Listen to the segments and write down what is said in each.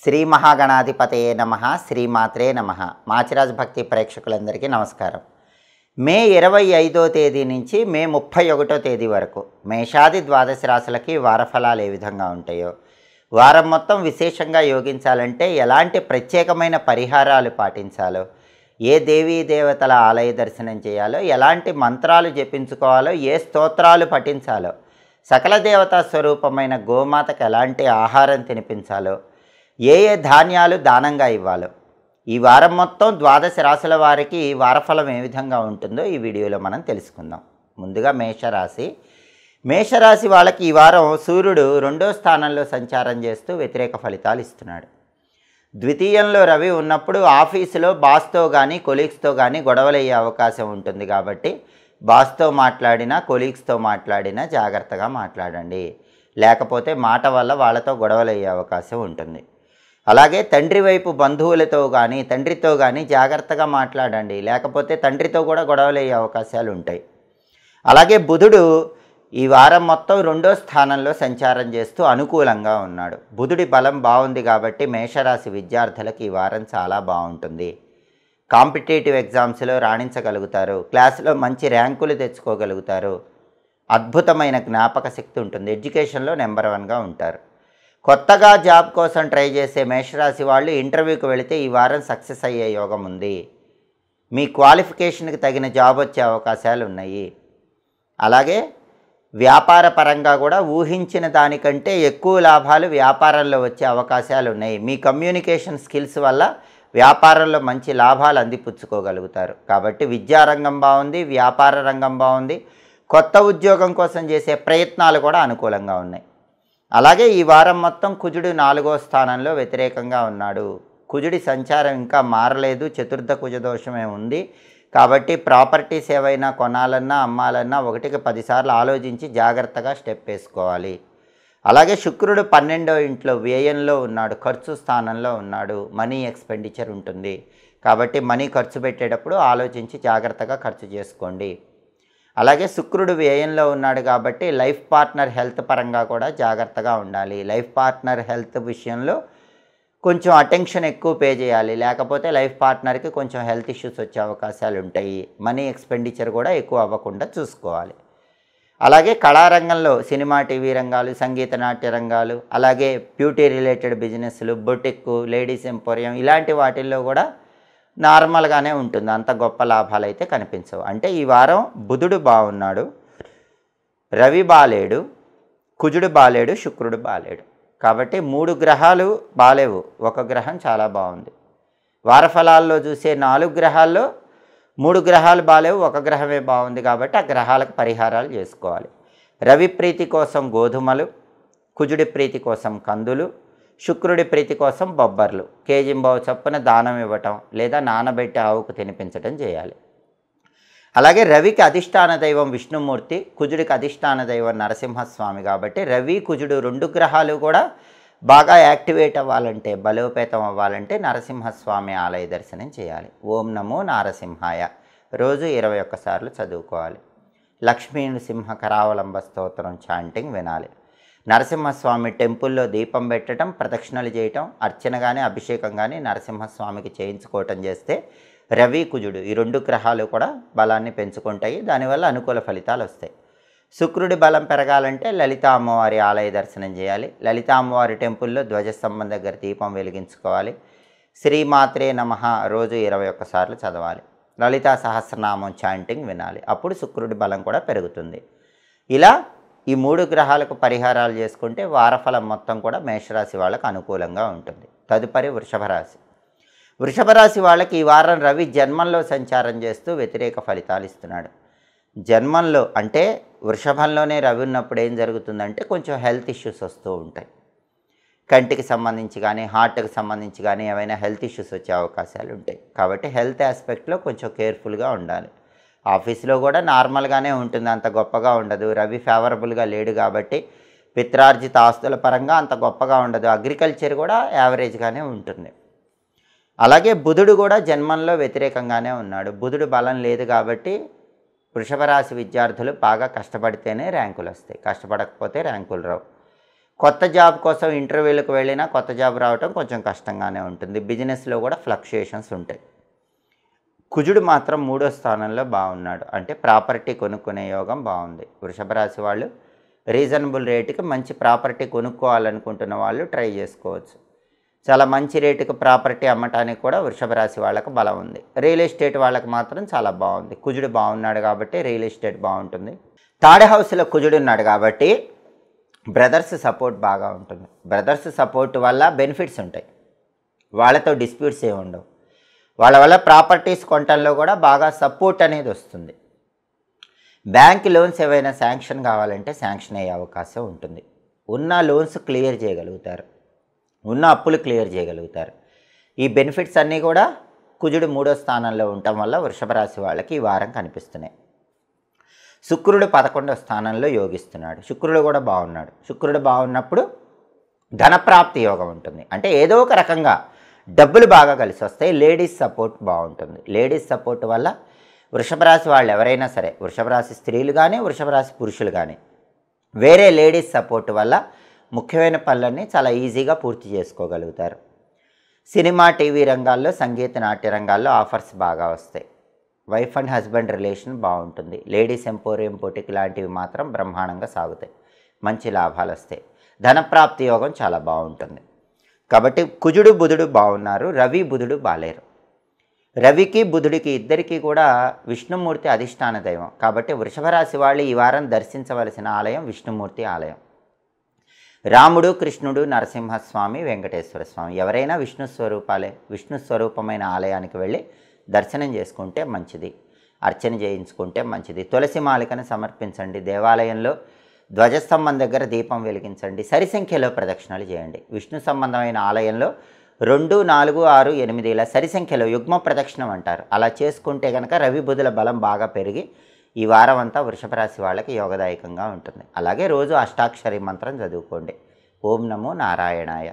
శ్రీ మహాగణాధిపతయే నమః శ్రీమాత్రే నమః మాచిరాజ్ భక్తి ప్రేక్షకులందరికీ నమస్కారం. మే 25వ తేదీ నుంచి మే 31వ తేదీ వరకు మేషాది ద్వాదశ రాశులకి వారఫలాలు ఏ విధంగా ఉంటాయో, వారం మొత్తం విశేషంగా యోగించాలంటే ఎలాంటి ప్రత్యేకమైన పరిహారాలు పాటించాలో, ఏ దేవీ దేవతల ఆలయ దర్శనం చేయాలో, ఎలాంటి మంత్రాలు జపించుకోవాలో, ఏ స్తోత్రాలు పఠించాలో, సకల దేవతా స్వరూపమైన గోమాతకు ఎలాంటి ఆహారం తినిపించాలో, ఏ ధాన్యాలు దానంగా ఇవ్వాలో, ఈ వారం మొత్తం ద్వాదశ రాశుల వారికి వారఫలం ఏ విధంగా ఉంటుందో ఈ వీడియోలో మనం తెలుసుకుందాం. ముందుగా మేషరాశి వాళ్ళకి ఈ వారం సూర్యుడు 2వ స్థానంలో సంచారం చేస్తూ వ్యతిరేక ఫలితాలు ఇస్తున్నాడు. ద్వితీయంలో రవి ఉన్నప్పుడు ఆఫీసులో బాస్తో కానీ కొలీగ్స్తో కానీ గొడవలయ్యే అవకాశం ఉంటుంది. కాబట్టి బాస్తో మాట్లాడినా కొలీగ్స్తో మాట్లాడినా జాగ్రత్తగా మాట్లాడండి, లేకపోతే మాట వల్ల వాళ్ళతో గొడవలయ్యే అవకాశం ఉంటుంది. అలాగే తండ్రి వైపు బంధువులతో కానీ తండ్రితో కానీ జాగ్రత్తగా మాట్లాడండి, లేకపోతే తండ్రితో కూడా గొడవలయ్యే అవకాశాలు ఉంటాయి. అలాగే బుధుడు ఈ వారం మొత్తం 2వ స్థానంలో సంచారం చేస్తూ అనుకూలంగా ఉన్నాడు. బుధుడి బలం బాగుంది కాబట్టి మేషరాశి విద్యార్థులకు ఈ వారం చాలా బాగుంటుంది. కాంపిటేటివ్ ఎగ్జామ్స్లో రాణించగలుగుతారు, క్లాసులో మంచి ర్యాంకులు తెచ్చుకోగలుగుతారు, అద్భుతమైన జ్ఞాపక శక్తి ఉంటుంది, ఎడ్యుకేషన్లో నెంబర్ 1గా ఉంటారు. కొత్తగా జాబ్ కోసం ట్రై చేసే మేషరాశి వాళ్ళు ఇంటర్వ్యూకి వెళితే ఈ వారం సక్సెస్ అయ్యే యోగం ఉంది. మీ క్వాలిఫికేషన్కి తగిన జాబ్ వచ్చే అవకాశాలు ఉన్నాయి. అలాగే వ్యాపార పరంగా కూడా ఊహించిన దానికంటే ఎక్కువ లాభాలు వ్యాపారంలో వచ్చే అవకాశాలు ఉన్నాయి. మీ కమ్యూనికేషన్ స్కిల్స్ వల్ల వ్యాపారంలో మంచి లాభాలు అందిపుచ్చుకోగలుగుతారు. కాబట్టి విద్యారంగం బాగుంది, వ్యాపార రంగం బాగుంది, కొత్త ఉద్యోగం కోసం చేసే ప్రయత్నాలు కూడా అనుకూలంగా ఉన్నాయి. అలాగే ఈ వారం మొత్తం కుజుడు 4వ స్థానంలో వ్యతిరేకంగా ఉన్నాడు. కుజుడి సంచారం ఇంకా మారలేదు, చతుర్థ కుజ దోషమే ఉంది. కాబట్టి ప్రాపర్టీస్ ఏవైనా కొనాలన్నా అమ్మాలన్నా 1కి 10 సార్లు ఆలోచించి జాగ్రత్తగా స్టెప్ వేసుకోవాలి. అలాగే శుక్రుడు 12వ ఇంట్లో వ్యయంలో ఉన్నాడు, ఖర్చు స్థానంలో ఉన్నాడు, మనీ ఎక్స్పెండిచర్ ఉంటుంది. కాబట్టి మనీ ఖర్చు పెట్టేటప్పుడు ఆలోచించి జాగ్రత్తగా ఖర్చు చేసుకోండి. అలాగే శుక్రుడు వ్యయంలో ఉన్నాడు కాబట్టి లైఫ్ పార్ట్నర్ హెల్త్ పరంగా కూడా జాగ్రత్తగా ఉండాలి. లైఫ్ పార్ట్నర్ హెల్త్ విషయంలో కొంచెం అటెన్షన్ ఎక్కువ పే చేయాలి, లేకపోతే లైఫ్ పార్ట్నర్కి కొంచెం హెల్త్ ఇష్యూస్ వచ్చే అవకాశాలు ఉంటాయి. మనీ ఎక్స్పెండిచర్ కూడా ఎక్కువ అవ్వకుండా చూసుకోవాలి. అలాగే కళారంగంలో సినిమా టీవీ రంగాలు, సంగీత నాట్య రంగాలు, అలాగే బ్యూటీ రిలేటెడ్ బిజినెస్లు, బొటిక్, లేడీస్ ఎంపోరియం ఇలాంటి వాటిల్లో కూడా నార్మల్గానే ఉంటుంది, అంత గొప్ప లాభాలు అయితే కనిపించవు. అంటే ఈ వారం బుధుడు బాగున్నాడు, రవి బాలేడు, కుజుడు బాలేడు, శుక్రుడు బాలేడు. కాబట్టి 3 గ్రహాలు బాలేవు, ఒక గ్రహం చాలా బాగుంది. వారఫలాల్లో చూసే 4 గ్రహాల్లో 3 గ్రహాలు బాలేవు, ఒక గ్రహమే బాగుంది. కాబట్టి ఆ గ్రహాలకు పరిహారాలు చేసుకోవాలి. రవి ప్రీతి కోసం గోధుమలు, కుజుడి ప్రీతి కోసం కందులు, శుక్రుడి ప్రీతి కోసం బొబ్బర్లు కేజింబావు చొప్పున దానం ఇవ్వటం లేదా నానబెట్టి ఆవుకు తినిపించడం చేయాలి. అలాగే రవికి అధిష్టాన దైవం విష్ణుమూర్తి, కుజుడికి అధిష్టాన దైవం నరసింహస్వామి. కాబట్టి రవి కుజుడు 2 గ్రహాలు కూడా బాగా యాక్టివేట్ అవ్వాలంటే, బలోపేతం అవ్వాలంటే నరసింహస్వామి ఆలయ దర్శనం చేయాలి. ఓం నమో నారసింహాయ రోజు 21 సార్లు చదువుకోవాలి. లక్ష్మీ నృసింహ కరావలంబ స్తోత్రం చాంటింగ్ వినాలి. నరసింహస్వామి టెంపుల్లో దీపం పెట్టడం, ప్రదక్షిణలు చేయటం, అర్చన కానీ అభిషేకం కానీ నరసింహస్వామికి చేయించుకోవటం చేస్తే రవి కుజుడు ఈ 2 గ్రహాలు కూడా బలాన్ని పెంచుకుంటాయి. దానివల్ల అనుకూల ఫలితాలు వస్తాయి. శుక్రుడి బలం పెరగాలంటే లలితా అమ్మవారి ఆలయ దర్శనం చేయాలి. లలితా అమ్మవారి టెంపుల్లో ధ్వజస్తంభం దగ్గర దీపం వెలిగించుకోవాలి. శ్రీమాత్రే నమః రోజు 21 సార్లు చదవాలి. లలితా సహస్రనామం చాంటింగ్ వినాలి. అప్పుడు శుక్రుడి బలం కూడా పెరుగుతుంది. ఇలా ఈ 3 గ్రహాలకు పరిహారాలు చేసుకుంటే వారఫలం మొత్తం కూడా మేషరాశి వాళ్ళకు అనుకూలంగా ఉంటుంది. తదుపరి వృషభ రాశి వాళ్ళకి ఈ వారం రవి జన్మంలో సంచారం చేస్తూ వ్యతిరేక ఫలితాలు ఇస్తున్నాడు. జన్మంలో అంటే వృషభంలోనే రవి ఉన్నప్పుడు ఏం జరుగుతుందంటే కొంచెం హెల్త్ ఇష్యూస్ వస్తూ ఉంటాయి. కంటికి సంబంధించి కానీ హార్ట్కి సంబంధించి కానీ ఏమైనా హెల్త్ ఇష్యూస్ వచ్చే అవకాశాలు ఉంటాయి. కాబట్టి హెల్త్ ఆస్పెక్ట్లో కొంచెం కేర్ఫుల్గా ఉండాలి. ఆఫీస్లో కూడా నార్మల్గానే ఉంటుంది, అంత గొప్పగా ఉండదు. రవి ఫేవరబుల్గా లేడు కాబట్టి పిత్రార్జిత ఆస్తుల పరంగా అంత గొప్పగా ఉండదు. అగ్రికల్చర్ కూడా యావరేజ్గానే ఉంటుంది. అలాగే బుధుడు కూడా జన్మంలో వ్యతిరేకంగానే ఉన్నాడు. బుధుడు బలం లేదు కాబట్టి వృషభ రాశి విద్యార్థులు బాగా కష్టపడితేనే ర్యాంకులు వస్తాయి, కష్టపడకపోతే ర్యాంకులు రావు. కొత్త జాబ్ కోసం ఇంటర్వ్యూలకు వెళ్ళినా కొత్త జాబ్ రావటం కొంచెం కష్టంగానే ఉంటుంది. బిజినెస్లో కూడా ఫ్లక్చుయేషన్స్ ఉంటాయి. కుజుడు మాత్రం 3వ స్థానంలో బాగున్నాడు. అంటే ప్రాపర్టీ కొనుక్కునే యోగం బాగుంది. వృషభ రాశి వాళ్ళు రీజనబుల్ రేటుకి మంచి ప్రాపర్టీ కొనుక్కోవాలనుకుంటున్న వాళ్ళు ట్రై చేసుకోవచ్చు. చాలా మంచి రేటుకి ప్రాపర్టీ అమ్మటానికి కూడా వృషభ రాశి వాళ్ళకి బలం ఉంది. రియల్ ఎస్టేట్ వాళ్ళకి మాత్రం చాలా బాగుంది. కుజుడు బాగున్నాడు కాబట్టి రియల్ ఎస్టేట్ బాగుంటుంది. థర్డ్ హౌస్లో కుజుడు ఉన్నాడు కాబట్టి బ్రదర్స్ సపోర్ట్ బాగా ఉంటుంది. బ్రదర్స్ సపోర్ట్ వల్ల బెనిఫిట్స్ ఉంటాయి. వాళ్ళతో డిస్ప్యూట్స్ ఏమి ఉండవు. వాళ్ళ వల్ల ప్రాపర్టీస్ కొనటంలో కూడా బాగా సపోర్ట్ అనేది వస్తుంది. బ్యాంక్ లోన్స్ ఏవైనా శాంక్షన్ కావాలంటే శాంక్షన్ అయ్యే అవకాశం ఉంటుంది. ఉన్న లోన్స్ క్లియర్ చేయగలుగుతారు. ఉన్న అప్పులు క్లియర్ చేయగలుగుతారు. ఈ బెనిఫిట్స్ అన్నీ కూడా కుజుడు 3వ స్థానంలో ఉండటం వల్ల వృషభ రాశి వాళ్ళకి ఈ వారం కనిపిస్తున్నాయి. శుక్రుడు 11వ స్థానంలో యోగిస్తున్నాడు. శుక్రుడు కూడా బాగున్నాడు. శుక్రుడు బాగున్నప్పుడు ధనప్రాప్తి యోగం ఉంటుంది. అంటే ఏదో ఒక రకంగా డబ్బులు బాగా కలిసి వస్తాయి. లేడీస్ సపోర్ట్ బాగుంటుంది. లేడీస్ సపోర్ట్ వల్ల వృషభ రాశి వాళ్ళు ఎవరైనా సరే, వృషభ రాశి స్త్రీలు కానీ వృషభ రాశి పురుషులు కానీ వేరే లేడీస్ సపోర్ట్ వల్ల ముఖ్యమైన పనులన్నీ చాలా ఈజీగా పూర్తి చేసుకోగలుగుతారు. సినిమా, టీవీ రంగాల్లో, సంగీత, నాట్య రంగాల్లో ఆఫర్స్ బాగా వస్తాయి. వైఫ్ అండ్ హస్బెండ్ రిలేషన్ బాగుంటుంది. లేడీస్ ఎంపోరియం బొటిక్ లాంటివి మాత్రం బ్రహ్మాండంగా సాగుతాయి. మంచి లాభాలు వస్తాయి. ధనప్రాప్తి యోగం చాలా బాగుంటుంది. కాబట్టి కుజుడు బుధుడు బాగున్నారు. రవి బుధుడు బాలేరు. రవికి బుధుడికి ఇద్దరికీ కూడా విష్ణుమూర్తి అధిష్టాన దైవం. కాబట్టి వృషభ రాశి వాళ్ళు ఈ వారం దర్శించవలసిన ఆలయం విష్ణుమూర్తి ఆలయం. రాముడు, కృష్ణుడు, నరసింహస్వామి, వెంకటేశ్వర స్వామి ఎవరైనా విష్ణు స్వరూపాలే. విష్ణు స్వరూపమైన ఆలయానికి వెళ్ళి దర్శనం చేసుకుంటే మంచిది. అర్చన చేయించుకుంటే మంచిది. తులసి మాలికను సమర్పించండి. దేవాలయంలో ధ్వజస్తంభం దగ్గర దీపం వెలిగించండి. సరి సంఖ్యలో ప్రదక్షిణలు చేయండి. విష్ణు సంబంధమైన ఆలయంలో 2, 4, 6, 8 ఇలా సరి సంఖ్యలో యుగ్మ ప్రదక్షిణం అంటారు. అలా చేసుకుంటే కనుక రవి బుధుల బలం బాగా పెరిగి ఈ వారం అంతా వృషభ రాశి వాళ్ళకి యోగదాయకంగా ఉంటుంది. అలాగే రోజు అష్టాక్షరి మంత్రం చదువుకోండి. ఓం నమో నారాయణాయ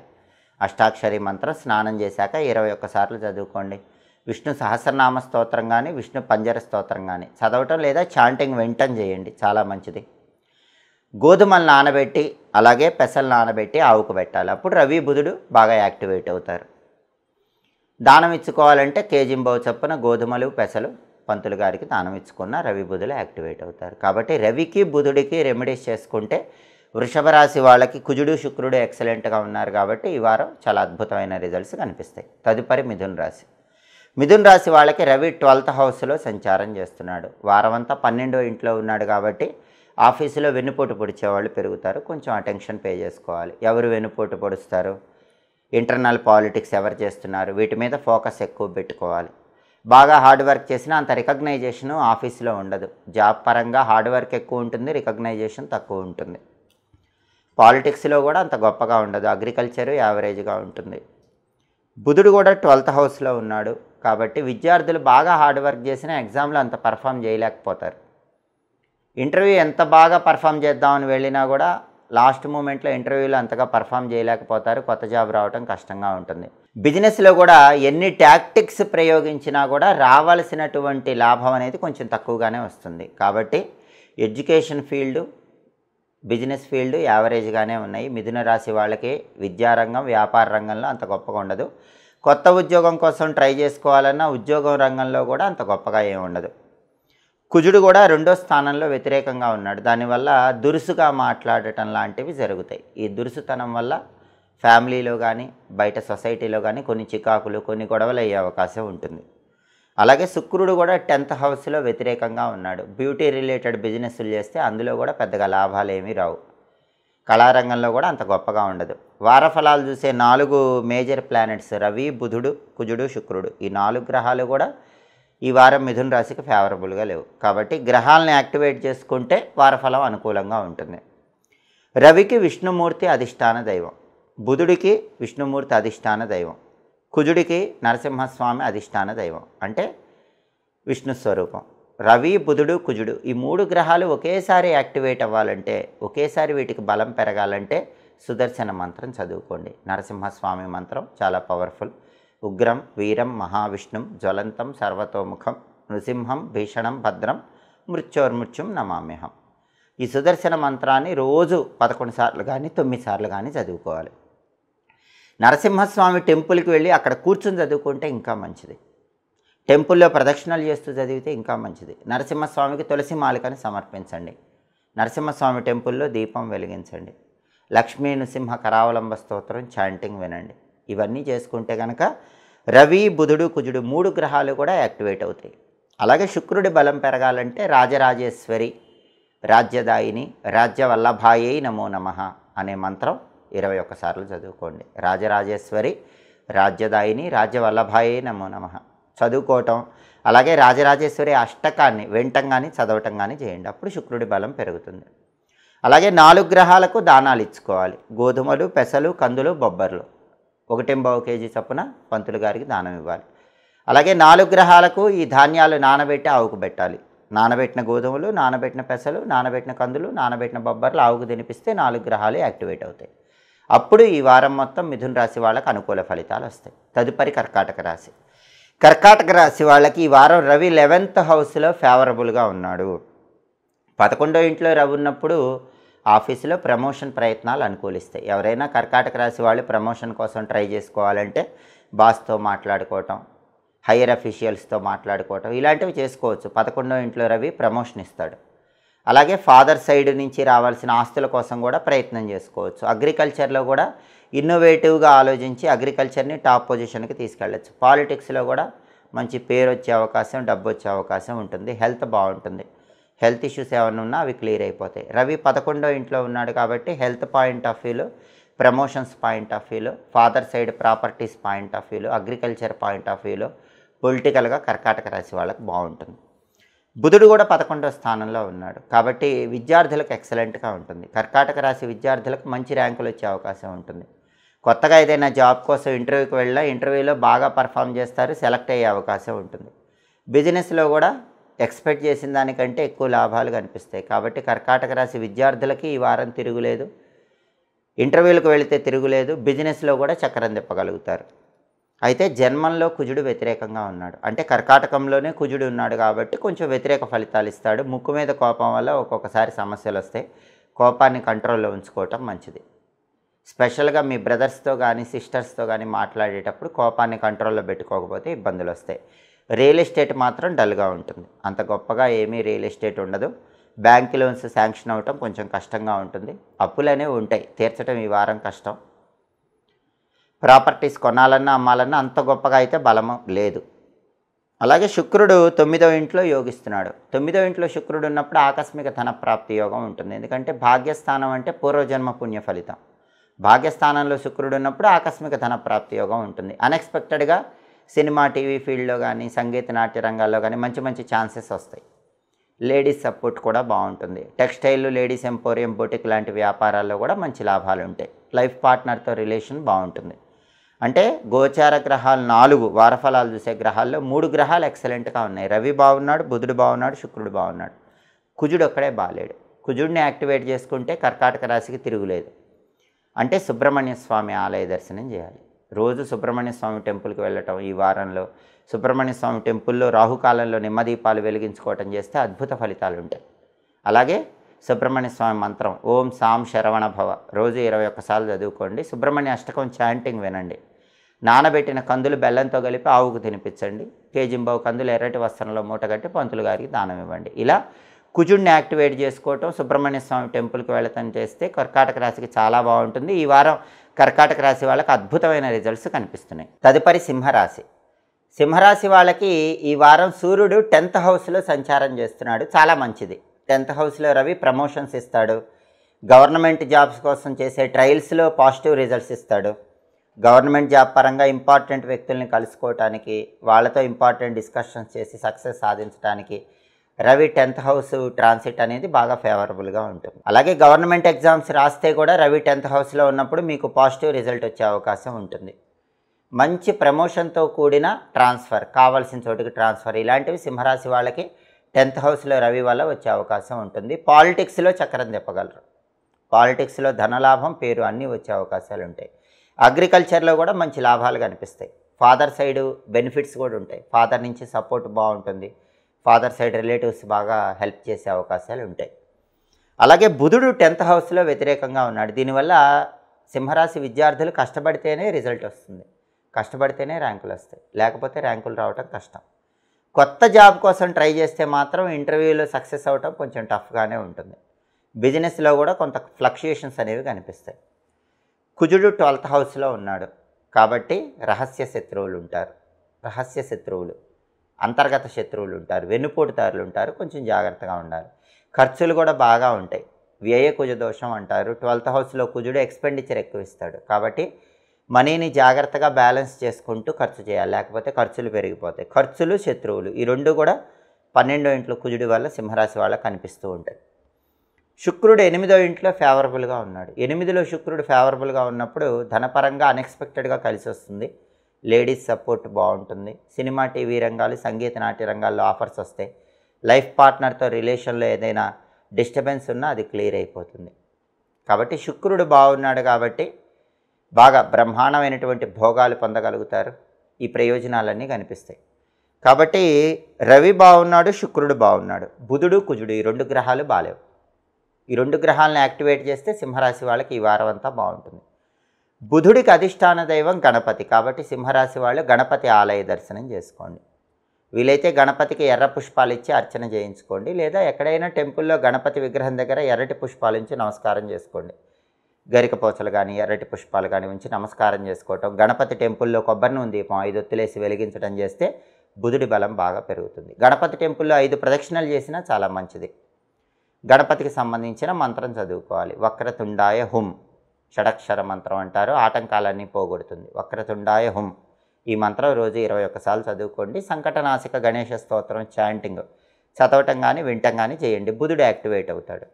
అష్టాక్షరి మంత్రం స్నానం చేశాక 21 సార్లు చదువుకోండి. విష్ణు సహస్రనామ స్తోత్రం కానీ విష్ణు పంజర స్తోత్రం కానీ చదవటం లేదా చాంటింగ్ వెంటనే చేయండి. చాలా మంచిది. గోధుమలు నానబెట్టి అలాగే పెసలు నానబెట్టి ఆవుకు పెట్టాలి. అప్పుడు రవి బుధుడు బాగా యాక్టివేట్ అవుతారు. దానం ఇచ్చుకోవాలంటే కేజింబావు చొప్పున గోధుమలు పెసలు పంతులు గారికి దానం ఇచ్చుకున్న రవి బుధులు యాక్టివేట్ అవుతారు. కాబట్టి రవికి బుధుడికి రెమెడీస్ చేసుకుంటే వృషభ రాశి వాళ్ళకి కుజుడు శుక్రుడు ఎక్సలెంట్గా ఉన్నారు. కాబట్టి ఈ వారం చాలా అద్భుతమైన రిజల్ట్స్ కనిపిస్తాయి. తదుపరి మిథున రాశి. మిథున రాశి వాళ్ళకి రవి 12th హౌస్లో సంచారం చేస్తున్నాడు. వారమంతా 12వ ఇంట్లో ఉన్నాడు. కాబట్టి ఆఫీసులో వెన్నుపోటు పొడిచేవాళ్ళు పెరుగుతారు. కొంచెం అటెన్షన్ పే చేసుకోవాలి. ఎవరు వెన్నుపోటు పొడుస్తారు, ఇంటర్నల్ పాలిటిక్స్ ఎవరు చేస్తున్నారు, వీటి మీద ఫోకస్ ఎక్కువ పెట్టుకోవాలి. బాగా హార్డ్ వర్క్ చేసినా అంత రికగ్నైజేషను ఆఫీస్లో ఉండదు. జాబ్ పరంగా హార్డ్ వర్క్ ఎక్కువ ఉంటుంది, రికగ్నైజేషన్ తక్కువ ఉంటుంది. పాలిటిక్స్లో కూడా అంత గొప్పగా ఉండదు. అగ్రికల్చరు యావరేజ్గా ఉంటుంది. బుధుడు కూడా 12th హౌస్లో ఉన్నాడు. కాబట్టి విద్యార్థులు బాగా హార్డ్ వర్క్ చేసినా ఎగ్జామ్లో అంత పర్ఫామ్ చేయలేకపోతారు. ఇంటర్వ్యూ ఎంత బాగా పర్ఫామ్ చేద్దామని వెళ్ళినా కూడా లాస్ట్ మూమెంట్లో ఇంటర్వ్యూలో అంతగా పర్ఫామ్ చేయలేకపోతారు. కొత్త జాబ్ రావడం కష్టంగా ఉంటుంది. బిజినెస్లో కూడా ఎన్ని టాక్టిక్స్ ప్రయోగించినా కూడా రావాల్సినటువంటి లాభం అనేది కొంచెం తక్కువగానే వస్తుంది. కాబట్టి ఎడ్యుకేషన్ ఫీల్డు, బిజినెస్ ఫీల్డ్ యావరేజ్గానే ఉన్నాయి. మిథున రాశి వాళ్ళకి విద్యారంగం, వ్యాపార రంగంలో అంత గొప్పగా ఉండదు. కొత్త ఉద్యోగం కోసం ట్రై చేసుకోవాలన్నా ఉద్యోగం రంగంలో కూడా అంత గొప్పగా ఏమి ఉండదు. కుజుడు కూడా 2వ స్థానంలో వ్యతిరేకంగా ఉన్నాడు. దానివల్ల దురుసుగా మాట్లాడటం లాంటివి జరుగుతాయి. ఈ దురుసుతనం వల్ల ఫ్యామిలీలో కానీ బయట సొసైటీలో కానీ కొన్ని చికాకులు, కొన్ని గొడవలు అయ్యే అవకాశం ఉంటుంది. అలాగే శుక్రుడు కూడా 10th హౌస్లో వ్యతిరేకంగా ఉన్నాడు. బ్యూటీ రిలేటెడ్ బిజినెస్లు చేస్తే అందులో కూడా పెద్దగా లాభాలు ఏమీ రావు. కళారంగంలో కూడా అంత గొప్పగా ఉండదు. వారఫలాలు చూసే 4 మేజర్ ప్లానెట్స్ రవి, బుధుడు, కుజుడు, శుక్రుడు ఈ 4 గ్రహాలు కూడా ఈ వారం మిథున రాశికి ఫేవరబుల్గా లేవు. కాబట్టి గ్రహాలను యాక్టివేట్ చేసుకుంటే వారఫలం అనుకూలంగా ఉంటుంది. రవికి విష్ణుమూర్తి అధిష్టాన దైవం, బుధుడికి విష్ణుమూర్తి అధిష్టాన దైవం, కుజుడికి నరసింహస్వామి అధిష్టాన దైవం అంటే విష్ణు స్వరూపం. రవి, బుధుడు, కుజుడు ఈ 3 గ్రహాలు ఒకేసారి యాక్టివేట్ అవ్వాలంటే, ఒకేసారి వీటికి బలం పెరగాలంటే సుదర్శన మంత్రం చదువుకోండి. నరసింహస్వామి మంత్రం చాలా పవర్ఫుల్. ఉగ్రం వీరం మహావిష్ణుం జ్వలంతం సర్వతోముఖం నృసింహం భీషణం భద్రం మృత్యోర్మృత్యుం నమామ్యహం. ఈ సుదర్శన మంత్రాన్ని రోజు 11 సార్లు కానీ 9 సార్లు కానీ చదువుకోవాలి. నరసింహస్వామి టెంపుల్కి వెళ్ళి అక్కడ కూర్చొని చదువుకుంటే ఇంకా మంచిది. టెంపుల్లో ప్రదక్షిణలు చేస్తూ చదివితే ఇంకా మంచిది. నరసింహస్వామికి తులసి మాలికని సమర్పించండి. నరసింహస్వామి టెంపుల్లో దీపం వెలిగించండి. లక్ష్మీ నృసింహ కరావలంబ స్తోత్రం చాంటింగ్ వినండి. ఇవన్నీ చేసుకుంటే కనుక రవి, బుధుడు, కుజుడు 3 గ్రహాలు కూడా యాక్టివేట్ అవుతాయి. అలాగే శుక్రుడి బలం పెరగాలంటే రాజరాజేశ్వరి, రాజ్యదాయిని, రాజ్యవల్లభాయై నమో నమః అనే మంత్రం 21 సార్లు చదువుకోండి. రాజరాజేశ్వరి, రాజ్యదాయిని, రాజ్యవల్లభాయై నమో నమః చదువుకోవటం, అలాగే రాజరాజేశ్వరి అష్టకాన్ని వినటం కానీ చదవటం కానీ చేయండి. అప్పుడు శుక్రుడి బలం పెరుగుతుంది. అలాగే 4 గ్రహాలకు దానాలు ఇచ్చుకోవాలి. గోధుమలు, పెసలు, కందులు, బొబ్బర్లు 1.5 కేజీ చొప్పున పంతులు గారికి దానం ఇవ్వాలి. అలాగే 4 గ్రహాలకు ఈ ధాన్యాలు నానబెట్టి ఆవుకు పెట్టాలి. నానబెట్టిన గోధుమలు, నానబెట్టిన పెసలు, నానబెట్టిన కందులు, నానబెట్టిన బొబ్బర్లు ఆవుకు తినిపిస్తే 4 గ్రహాలు యాక్టివేట్ అవుతాయి. అప్పుడు ఈ వారం మొత్తం మిథున రాశి వాళ్ళకి అనుకూల ఫలితాలు వస్తాయి. తదుపరి కర్కాటక రాశి. కర్కాటక రాశి వాళ్ళకి ఈ వారం రవి 11th హౌస్లో ఫేవరబుల్గా ఉన్నాడు. 11వ ఇంట్లో రవి ఉన్నప్పుడు ఆఫీసులో ప్రమోషన్ ప్రయత్నాలు అనుకూలిస్తాయి. ఎవరైనా కర్కాటక రాశి వాళ్ళు ప్రమోషన్ కోసం ట్రై చేసుకోవాలంటే బాస్తో మాట్లాడుకోవటం, హైయర్ అఫీషియల్స్తో మాట్లాడుకోవటం ఇలాంటివి చేసుకోవచ్చు. 11వ ఇంట్లో రవి ప్రమోషన్ ఇస్తాడు. అలాగే ఫాదర్ సైడ్ నుంచి రావాల్సిన ఆస్తుల కోసం కూడా ప్రయత్నం చేసుకోవచ్చు. అగ్రికల్చర్లో కూడా ఇన్నోవేటివ్గా ఆలోచించి అగ్రికల్చర్ని టాప్ పొజిషన్కి తీసుకెళ్ళచ్చు. పాలిటిక్స్లో కూడా మంచి పేరు వచ్చే అవకాశం, డబ్బు వచ్చే అవకాశం ఉంటుంది. హెల్త్ బాగుంటుంది. హెల్త్ ఇష్యూస్ ఏమైనా ఉన్నా అవి క్లియర్ అయిపోతాయి. రవి 11వ ఇంట్లో ఉన్నాడు కాబట్టి హెల్త్ పాయింట్ ఆఫ్ వ్యూలో, ప్రమోషన్స్ పాయింట్ ఆఫ్ వ్యూలో, father side properties point of వ్యూలో, అగ్రికల్చర్ పాయింట్ ఆఫ్ వ్యూలో పొలిటికల్గా కర్కాటక రాశి వాళ్ళకి బాగుంటుంది. బుధుడు కూడా 11వ స్థానంలో ఉన్నాడు కాబట్టి విద్యార్థులకు ఎక్సలెంట్గా ఉంటుంది. కర్కాటక రాశి విద్యార్థులకు మంచి ర్యాంకులు వచ్చే అవకాశం ఉంటుంది. కొత్తగా ఏదైనా జాబ్ కోసం ఇంటర్వ్యూకి వెళ్ళినా ఇంటర్వ్యూలో బాగా పర్ఫామ్ చేస్తారు, సెలెక్ట్ అయ్యే అవకాశం ఉంటుంది. బిజినెస్లో కూడా ఎక్స్పెక్ట్ చేసిన దానికంటే ఎక్కువ లాభాలు కనిపిస్తాయి. కాబట్టి కర్కాటక రాశి విద్యార్థులకి ఈ వారం తిరుగులేదు. ఇంటర్వ్యూలకు వెళితే తిరుగులేదు. బిజినెస్లో కూడా చక్రం తిప్పగలుగుతారు. అయితే జన్మంలో కుజుడు వ్యతిరేకంగా ఉన్నాడు. అంటే కర్కాటకంలోనే కుజుడు ఉన్నాడు కాబట్టి కొంచెం వ్యతిరేక ఫలితాలు ఇస్తాడు. ముక్కు మీద కోపం వల్ల ఒక్కొక్కసారి సమస్యలు వస్తాయి. కోపాన్ని కంట్రోల్లో ఉంచుకోవటం మంచిది. స్పెషల్గా మీ బ్రదర్స్తో కానీ సిస్టర్స్తో కానీ మాట్లాడేటప్పుడు కోపాన్ని కంట్రోల్లో పెట్టుకోకపోతే ఇబ్బందులు వస్తాయి. రియల్ ఎస్టేట్ మాత్రం డల్గా ఉంటుంది. అంత గొప్పగా ఏమీ రియల్ ఎస్టేట్ ఉండదు. బ్యాంక్ లోన్స్ శాంక్షన్ అవ్వటం కొంచెం కష్టంగా ఉంటుంది. అప్పులు అనేవి ఉంటాయి, తీర్చడం ఈ వారం కష్టం. ప్రాపర్టీస్ కొనాలన్నా అమ్మాలన్నా అంత గొప్పగా అయితే బలము లేదు. అలాగే శుక్రుడు 9వ ఇంట్లో యోగిస్తున్నాడు. 9వ ఇంట్లో శుక్రుడు ఉన్నప్పుడు ఆకస్మిక ధన ప్రాప్తి యోగం ఉంటుంది. ఎందుకంటే భాగ్యస్థానం అంటే పూర్వజన్మ పుణ్య ఫలితం. భాగ్యస్థానంలో శుక్రుడు ఉన్నప్పుడు ఆకస్మిక ధన ప్రాప్తి యోగం ఉంటుంది. అన్ఎక్స్పెక్టెడ్గా సినిమా, టీవీ ఫీల్డ్లో కానీ సంగీత నాట్య రంగాల్లో కానీ మంచి మంచి ఛాన్సెస్ వస్తాయి. లేడీస్ సపోర్ట్ కూడా బాగుంటుంది. టెక్స్టైల్, లేడీస్ ఎంపోరియం, బొటిక్ లాంటి వ్యాపారాల్లో కూడా మంచి లాభాలు ఉంటాయి. లైఫ్ పార్ట్నర్తో రిలేషన్ బాగుంటుంది. అంటే గోచార గ్రహాలు 4 వారఫలాలు చూసే గ్రహాల్లో 3 గ్రహాలు ఎక్సలెంట్గా ఉన్నాయి. రవి బాగున్నాడు, బుధుడు బాగున్నాడు, శుక్రుడు బాగున్నాడు. కుజుడు ఒక్కడే బాలేడు. కుజుడిని యాక్టివేట్ చేసుకుంటే కర్కాటక రాశికి తిరుగులేదు. అంటే సుబ్రహ్మణ్య స్వామి ఆలయ దర్శనం చేయాలి. రోజు సుబ్రహ్మణ్య స్వామి టెంపుల్కి వెళ్ళటం, ఈ వారంలో సుబ్రహ్మణ్య స్వామి టెంపుల్లో రాహుకాలంలో నిమ్మదీపాలు వెలిగించుకోవటం చేస్తే అద్భుత ఫలితాలు ఉంటాయి. అలాగే సుబ్రహ్మణ్య స్వామి మంత్రం ఓం సాం శరవణ భవ రోజు 21 సార్లు చదువుకోండి. సుబ్రహ్మణ్య అష్టకం చాంటింగ్ వినండి. నానబెట్టిన కందులు బెల్లంతో కలిపి ఆవుకు తినిపించండి. కేజింబావు కందులు ఎర్రటి వస్త్రంలో మూటగట్టి పంతులు గారికి దానం ఇవ్వండి. ఇలా కుజుడిని యాక్టివేట్ చేసుకోవటం, సుబ్రహ్మణ్య స్వామి టెంపుల్కి వెళ్ళటం చేస్తే కర్కాటక రాశికి చాలా బాగుంటుంది. ఈ వారం కర్కాటక రాశి వాళ్ళకి అద్భుతమైన రిజల్ట్స్ కనిపిస్తున్నాయి. తదుపరి సింహరాశి. సింహరాశి వాళ్ళకి ఈ వారం సూర్యుడు 10th హౌస్లో సంచారం చేస్తున్నాడు. చాలా మంచిది. 10th హౌస్లో రవి ప్రమోషన్స్ ఇస్తాడు. గవర్నమెంట్ జాబ్స్ కోసం చేసే ట్రయల్స్లో పాజిటివ్ రిజల్ట్స్ ఇస్తాడు. గవర్నమెంట్ జాబ్ పరంగా ఇంపార్టెంట్ వ్యక్తుల్ని కలుసుకోవటానికి, వాళ్ళతో ఇంపార్టెంట్ డిస్కషన్స్ చేసి సక్సెస్ సాధించడానికి రవి 10th హౌస్ ట్రాన్సిట్ అనేది బాగా ఫేవరబుల్గా ఉంటుంది. అలాగే గవర్నమెంట్ ఎగ్జామ్స్ రాస్తే కూడా రవి 10th హౌస్లో ఉన్నప్పుడు మీకు పాజిటివ్ రిజల్ట్ వచ్చే అవకాశం ఉంటుంది. మంచి ప్రమోషన్తో కూడిన ట్రాన్స్ఫర్, కావాల్సిన చోటుకి ట్రాన్స్ఫర్, ఇలాంటివి సింహరాశి వాళ్ళకి 10th హౌస్లో రవి వల్ల వచ్చే అవకాశం ఉంటుంది. పాలిటిక్స్లో చక్రం తిప్పగలరు. పాలిటిక్స్లో ధనలాభం, పేరు అన్నీ వచ్చే అవకాశాలు ఉంటాయి. అగ్రికల్చర్లో కూడా మంచి లాభాలు కనిపిస్తాయి. ఫాదర్ సైడ్ బెనిఫిట్స్ కూడా ఉంటాయి. ఫాదర్ నుంచి సపోర్ట్ బాగుంటుంది. ఫాదర్ సైడ్ రిలేటివ్స్ బాగా హెల్ప్ చేసే అవకాశాలు ఉంటాయి. అలాగే బుధుడు 10th హౌస్లో వ్యతిరేకంగా ఉన్నాడు. దీనివల్ల సింహరాశి విద్యార్థులు కష్టపడితేనే రిజల్ట్ వస్తుంది, కష్టపడితేనే ర్యాంకులు వస్తాయి, లేకపోతే ర్యాంకులు రావటం కష్టం. కొత్త జాబ్ కోసం ట్రై చేస్తే మాత్రం ఇంటర్వ్యూలో సక్సెస్ అవ్వటం కొంచెం టఫ్గానే ఉంటుంది. బిజినెస్లో కూడా కొంత ఫ్లక్చుయేషన్స్ అనేవి కనిపిస్తాయి. కుజుడు 12th హౌస్లో ఉన్నాడు కాబట్టి రహస్య శత్రువులు ఉంటారు, రహస్య శత్రువులు, అంతర్గత శత్రువులు ఉంటారు, వెన్నుపోటుదారులు ఉంటారు, కొంచెం జాగ్రత్తగా ఉండాలి. ఖర్చులు కూడా బాగా ఉంటాయి, వ్యయ కుజ దోషం అంటారు. 12th హౌస్లో కుజుడు ఎక్స్పెండిచర్ ఎక్కువ ఇస్తాడు కాబట్టి మనీని జాగ్రత్తగా బ్యాలెన్స్ చేసుకుంటూ ఖర్చు చేయాలి, లేకపోతే ఖర్చులు పెరిగిపోతాయి. ఖర్చులు శత్రువులు ఈ రెండు కూడా 12వ ఇంట్లో కుజుడి వల్ల సింహరాశి వాళ్ళకి కనిపిస్తూ ఉంటాయి. శుక్రుడు 8వ ఇంట్లో ఫేవరబుల్గా ఉన్నాడు. 8లో శుక్రుడు ఫేవరబుల్గా ఉన్నప్పుడు ధనపరంగా అన్ఎక్స్పెక్టెడ్గా కలిసి వస్తుంది, లేడీస్ సపోర్ట్ బాగుంటుంది, సినిమా టీవీ రంగాలు సంగీత నాట్య రంగాల్లో ఆఫర్స్ వస్తాయి, లైఫ్ పార్ట్నర్తో రిలేషన్లో ఏదైనా డిస్టర్బెన్స్ ఉన్నా అది క్లియర్ అయిపోతుంది. కాబట్టి శుక్రుడు బాగున్నాడు కాబట్టి బాగా బ్రహ్మాండమైనటువంటి భోగాలు పొందగలుగుతారు, ఈ ప్రయోజనాలన్నీ కనిపిస్తాయి. కాబట్టి రవి బాగున్నాడు, శుక్రుడు బాగున్నాడు, బుధుడు కుజుడు ఈ రెండు గ్రహాలు బాలేవు. ఈ రెండు గ్రహాలను యాక్టివేట్ చేస్తే సింహరాశి వాళ్ళకి ఈ వారం అంతా బాగుంటుంది. బుధుడికి అధిష్టాన దైవం గణపతి కాబట్టి సింహరాశి వాళ్ళు గణపతి ఆలయ దర్శనం చేసుకోండి. వీలైతే గణపతికి ఎర్ర పుష్పాలు ఇచ్చి అర్చన చేయించుకోండి, లేదా ఎక్కడైనా టెంపుల్లో గణపతి విగ్రహం దగ్గర ఎర్రటి పుష్పాలు ఉంచి నమస్కారం చేసుకోండి. గరికపోచలు కానీ ఎర్రటి పుష్పాలు కానీ ఉంచి నమస్కారం చేసుకోవటం, గణపతి టెంపుల్లో కొబ్బరి నూనె దీపం 5 ఒత్తులేసి వెలిగించడం చేస్తే బుధుడి బలం బాగా పెరుగుతుంది. గణపతి టెంపుల్లో 5 ప్రదక్షిణలు చేసినా చాలా మంచిది. గణపతికి సంబంధించిన మంత్రం చదువుకోవాలి. వక్రతుండాయ హుం షడక్షర మంత్రం అంటారు, ఆటంకాలన్నీ పోగొడుతుంది. వక్రతుండాయ హుం ఈ మంత్రం రోజు 21 సార్లు చదువుకోండి. సంకటనాశక గణేష స్తోత్రం చాంటింగ్ చదవటం కానీ వినటం కానీ చేయండి, బుధుడు యాక్టివేట్ అవుతాడు.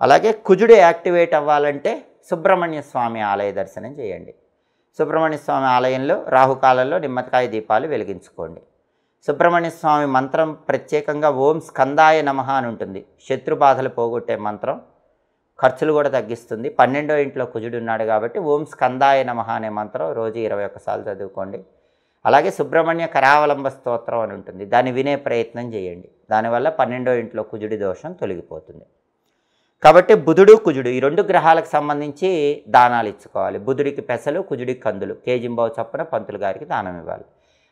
అలాగే కుజుడు యాక్టివేట్ అవ్వాలంటే సుబ్రహ్మణ్య స్వామి ఆలయ దర్శనం చేయండి. సుబ్రహ్మణ్య స్వామి ఆలయంలో రాహుకాలంలో నిమ్మకాయ దీపాలు వెలిగించుకోండి. సుబ్రహ్మణ్య స్వామి మంత్రం ప్రత్యేకంగా ఓం స్కందాయ నమః అని ఉంటుంది, శత్రు బాధలు పోగొట్టే మంత్రం, ఖర్చులు కూడా తగ్గిస్తుంది. 12వ ఇంట్లో కుజుడు ఉన్నాడు కాబట్టి ఓం స్కందాయ నమః అనే మంత్రం రోజు 21 సార్లు చదువుకోండి. అలాగే సుబ్రహ్మణ్య కరావలంబ స్తోత్రం అని ఉంటుంది, దాన్ని వినే ప్రయత్నం చేయండి. దానివల్ల 12వ ఇంట్లో కుజుడి దోషం తొలగిపోతుంది. కాబట్టి బుధుడు కుజుడు ఈ రెండు గ్రహాలకు సంబంధించి దానాలు ఇచ్చుకోవాలి. బుధుడికి పెసలు, కుజుడికి కందులు, కేజింబావు చప్పున పంతులు గారికి దానం ఇవ్వాలి.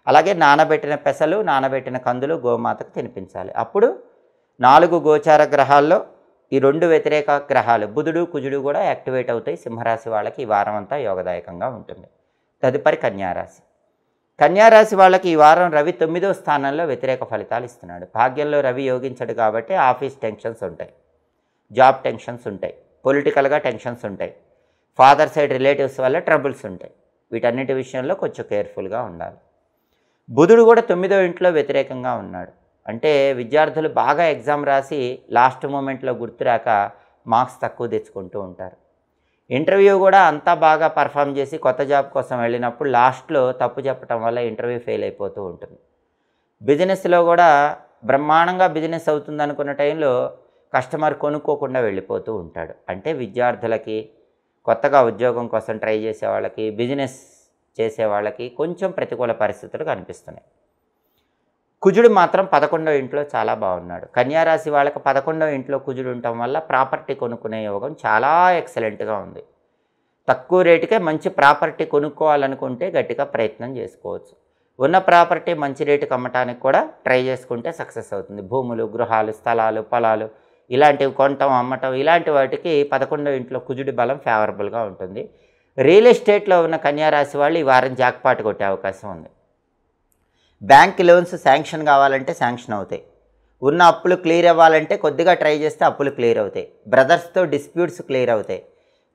అలాగే నానబెట్టిన పెసలు, నానబెట్టిన కందులు గోమాతకు తినిపించాలి. అప్పుడు 4 గోచార గ్రహాల్లో ఈ 2 వ్యతిరేక గ్రహాలు బుధుడు కుజుడు కూడా యాక్టివేట్ అవుతాయి. సింహరాశి వాళ్ళకి ఈ వారం అంతా యోగదాయకంగా ఉంటుంది. తదుపరి కన్యారాశి. కన్యారాశి వాళ్ళకి ఈ వారం రవి 9వ స్థానంలో వ్యతిరేక ఫలితాలు ఇస్తున్నాడు. భాగ్యంలో రవి యోగించడు కాబట్టి ఆఫీస్ టెన్షన్స్ ఉంటాయి, జాబ్ టెన్షన్స్ ఉంటాయి, పొలిటికల్గా టెన్షన్స్ ఉంటాయి, ఫాదర్ సైడ్ రిలేటివ్స్ వల్ల ట్రబుల్స్ ఉంటాయి. వీటన్నిటి విషయంలో కొంచెం కేర్ఫుల్గా ఉండాలి. బుధుడు కూడా 9వ ఇంట్లో వ్యతిరేకంగా ఉన్నాడు. అంటే విద్యార్థులు బాగా ఎగ్జామ్ రాసి లాస్ట్ మూమెంట్లో గుర్తురాక మార్క్స్ తక్కువ తెచ్చుకుంటూ ఉంటారు. ఇంటర్వ్యూ కూడా అంతా బాగా పర్ఫామ్ చేసి కొత్త జాబ్ కోసం వెళ్ళినప్పుడు లాస్ట్లో తప్పు చెప్పడం వల్ల ఇంటర్వ్యూ ఫెయిల్ అయిపోతూ ఉంటుంది. బిజినెస్లో కూడా బ్రహ్మాండంగా బిజినెస్ అవుతుంది అనుకున్న టైంలో కస్టమర్ కొనుక్కోకుండా వెళ్ళిపోతూ ఉంటాడు. అంటే విద్యార్థులకి, కొత్తగా ఉద్యోగం కోసం ట్రై చేసే వాళ్ళకి, బిజినెస్ చేసే వాళ్ళకి కొంచెం ప్రతికూల పరిస్థితులు కనిపిస్తున్నాయి. కుజుడు మాత్రం 11వ ఇంట్లో చాలా బాగున్నాడు. కన్యారాశి వాళ్ళకి 11వ ఇంట్లో కుజుడు ఉండటం వల్ల ప్రాపర్టీ కొనుక్కునే యోగం చాలా ఎక్సలెంట్గా ఉంది. తక్కువ రేటుకే మంచి ప్రాపర్టీ కొనుక్కోవాలనుకుంటే గట్టిగా ప్రయత్నం చేసుకోవచ్చు. ఉన్న ప్రాపర్టీ మంచి రేటుకి అమ్మటానికి కూడా ట్రై చేసుకుంటే సక్సెస్ అవుతుంది. భూములు, గృహాలు, స్థలాలు, పొలాలు ఇలాంటివి కొనటం, అమ్మటం ఇలాంటి వాటికి 11వ ఇంట్లో కుజుడి బలం ఫేవరబుల్గా ఉంటుంది. రియల్ ఎస్టేట్లో ఉన్న కన్యారాశి వాళ్ళు ఈ వారం జాక్పాట్ కొట్టే అవకాశం ఉంది. బ్యాంక్ లోన్స్ శాంక్షన్ కావాలంటే శాంక్షన్ అవుతాయి. ఉన్న అప్పులు క్లియర్ అవ్వాలంటే కొద్దిగా ట్రై చేస్తే అప్పులు క్లియర్ అవుతాయి. బ్రదర్స్తో డిస్ప్యూట్స్ క్లియర్ అవుతాయి.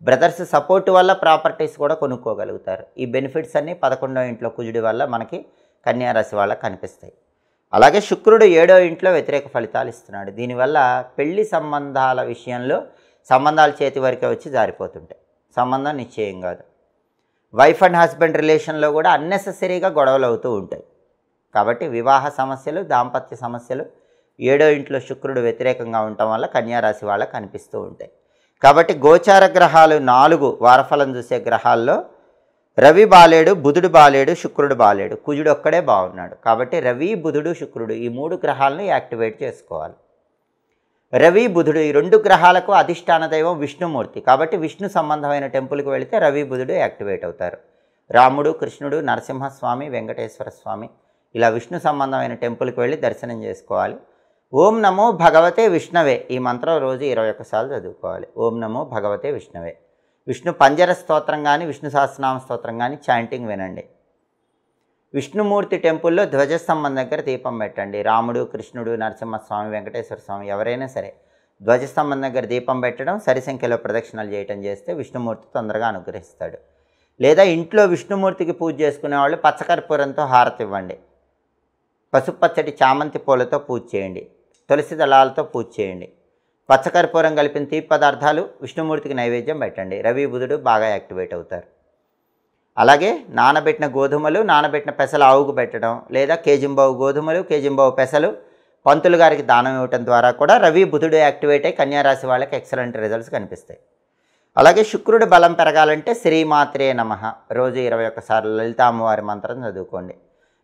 బ్రదర్స్ సపోర్ట్ వల్ల ప్రాపర్టీస్ కూడా కొనుక్కోగలుగుతారు. ఈ బెనిఫిట్స్ అన్నీ 11వ ఇంట్లో కుజుడి వల్ల మనకి కన్యారాశి వాళ్ళకి కనిపిస్తాయి. అలాగే శుక్రుడు 7వ ఇంట్లో వ్యతిరేక ఫలితాలు ఇస్తున్నాడు. దీనివల్ల పెళ్లి సంబంధాల విషయంలో సంబంధాలు చేతి వరకే వచ్చి జారిపోతుంటాయి, సంబంధం నిశ్చయం కాదు. వైఫ్ అండ్ హస్బెండ్ రిలేషన్లో కూడా అన్నెసెసరీగా గొడవలు అవుతూ ఉంటాయి. కాబట్టి వివాహ సమస్యలు, దాంపత్య సమస్యలు 7వ ఇంట్లో శుక్రుడు వ్యతిరేకంగా ఉండటం వల్ల కన్యారాశి వాళ్ళకి కనిపిస్తూ ఉంటాయి. కాబట్టి గోచార గ్రహాలు 4 వారఫలం చూసే గ్రహాల్లో రవి బాలేడు, బుధుడు బాలేడు, శుక్రుడు బాలేడు, కుజుడు ఒక్కడే బాగున్నాడు. కాబట్టి రవి, బుధుడు, శుక్రుడు ఈ 3 గ్రహాలను యాక్టివేట్ చేసుకోవాలి. రవి బుధుడు ఈ రెండు గ్రహాలకు అధిష్టాన దైవం విష్ణుమూర్తి. కాబట్టి విష్ణు సంబంధమైన టెంపుల్కి వెళితే రవి బుధుడు యాక్టివేట్ అవుతారు. రాముడు, కృష్ణుడు, నరసింహస్వామి, వెంకటేశ్వర స్వామి ఇలా విష్ణు సంబంధమైన టెంపుల్కి వెళ్ళి దర్శనం చేసుకోవాలి. ఓం నమో భగవతే విష్ణవే ఈ మంత్రం రోజు 21 సార్లు చదువుకోవాలి. ఓం నమో భగవతే విష్ణవే. విష్ణు పంజర స్తోత్రం కానీ విష్ణు సహస్రనామ స్తోత్రం కానీ చాంటింగ్ వినండి. విష్ణుమూర్తి టెంపుల్లో ధ్వజస్తంభం దగ్గర దీపం పెట్టండి. రాముడు, కృష్ణుడు, నరసింహస్వామి, వెంకటేశ్వర స్వామి ఎవరైనా సరే ధ్వజస్తంభం దగ్గర దీపం పెట్టడం, సరి సంఖ్యలో ప్రదక్షిణలు చేయటం చేస్తే విష్ణుమూర్తి తొందరగా అనుగ్రహిస్తాడు. లేదా ఇంట్లో విష్ణుమూర్తికి పూజ చేసుకునే వాళ్ళు పచ్చకర్పూరంతో హారతి ఇవ్వండి. పసుపచ్చటి చామంతి పూలతో పూజ చేయండి. తులసి దళాలతో పూజ చేయండి. పచ్చకర్పూరం కలిపిన తీపి పదార్థాలు విష్ణుమూర్తికి నైవేద్యం పెట్టండి. రవి బుధుడు బాగా యాక్టివేట్ అవుతారు. అలాగే నానబెట్టిన గోధుమలు, నానబెట్టిన పెసలు ఆవుకు పెట్టడం, లేదా కేజింబావు గోధుమలు, కేజింబావు పెసలు పంతులు గారికి దానం ఇవ్వటం ద్వారా కూడా రవి బుధుడు యాక్టివేట్ అయ్యి కన్యారాశి వాళ్ళకి ఎక్సలెంట్ రిజల్ట్స్ కనిపిస్తాయి. అలాగే శుక్రుడు బలం పెరగాలంటే శ్రీమాత్రే నమః రోజు 21 సార్లు లలితా అమ్మవారి మంత్రం చదువుకోండి.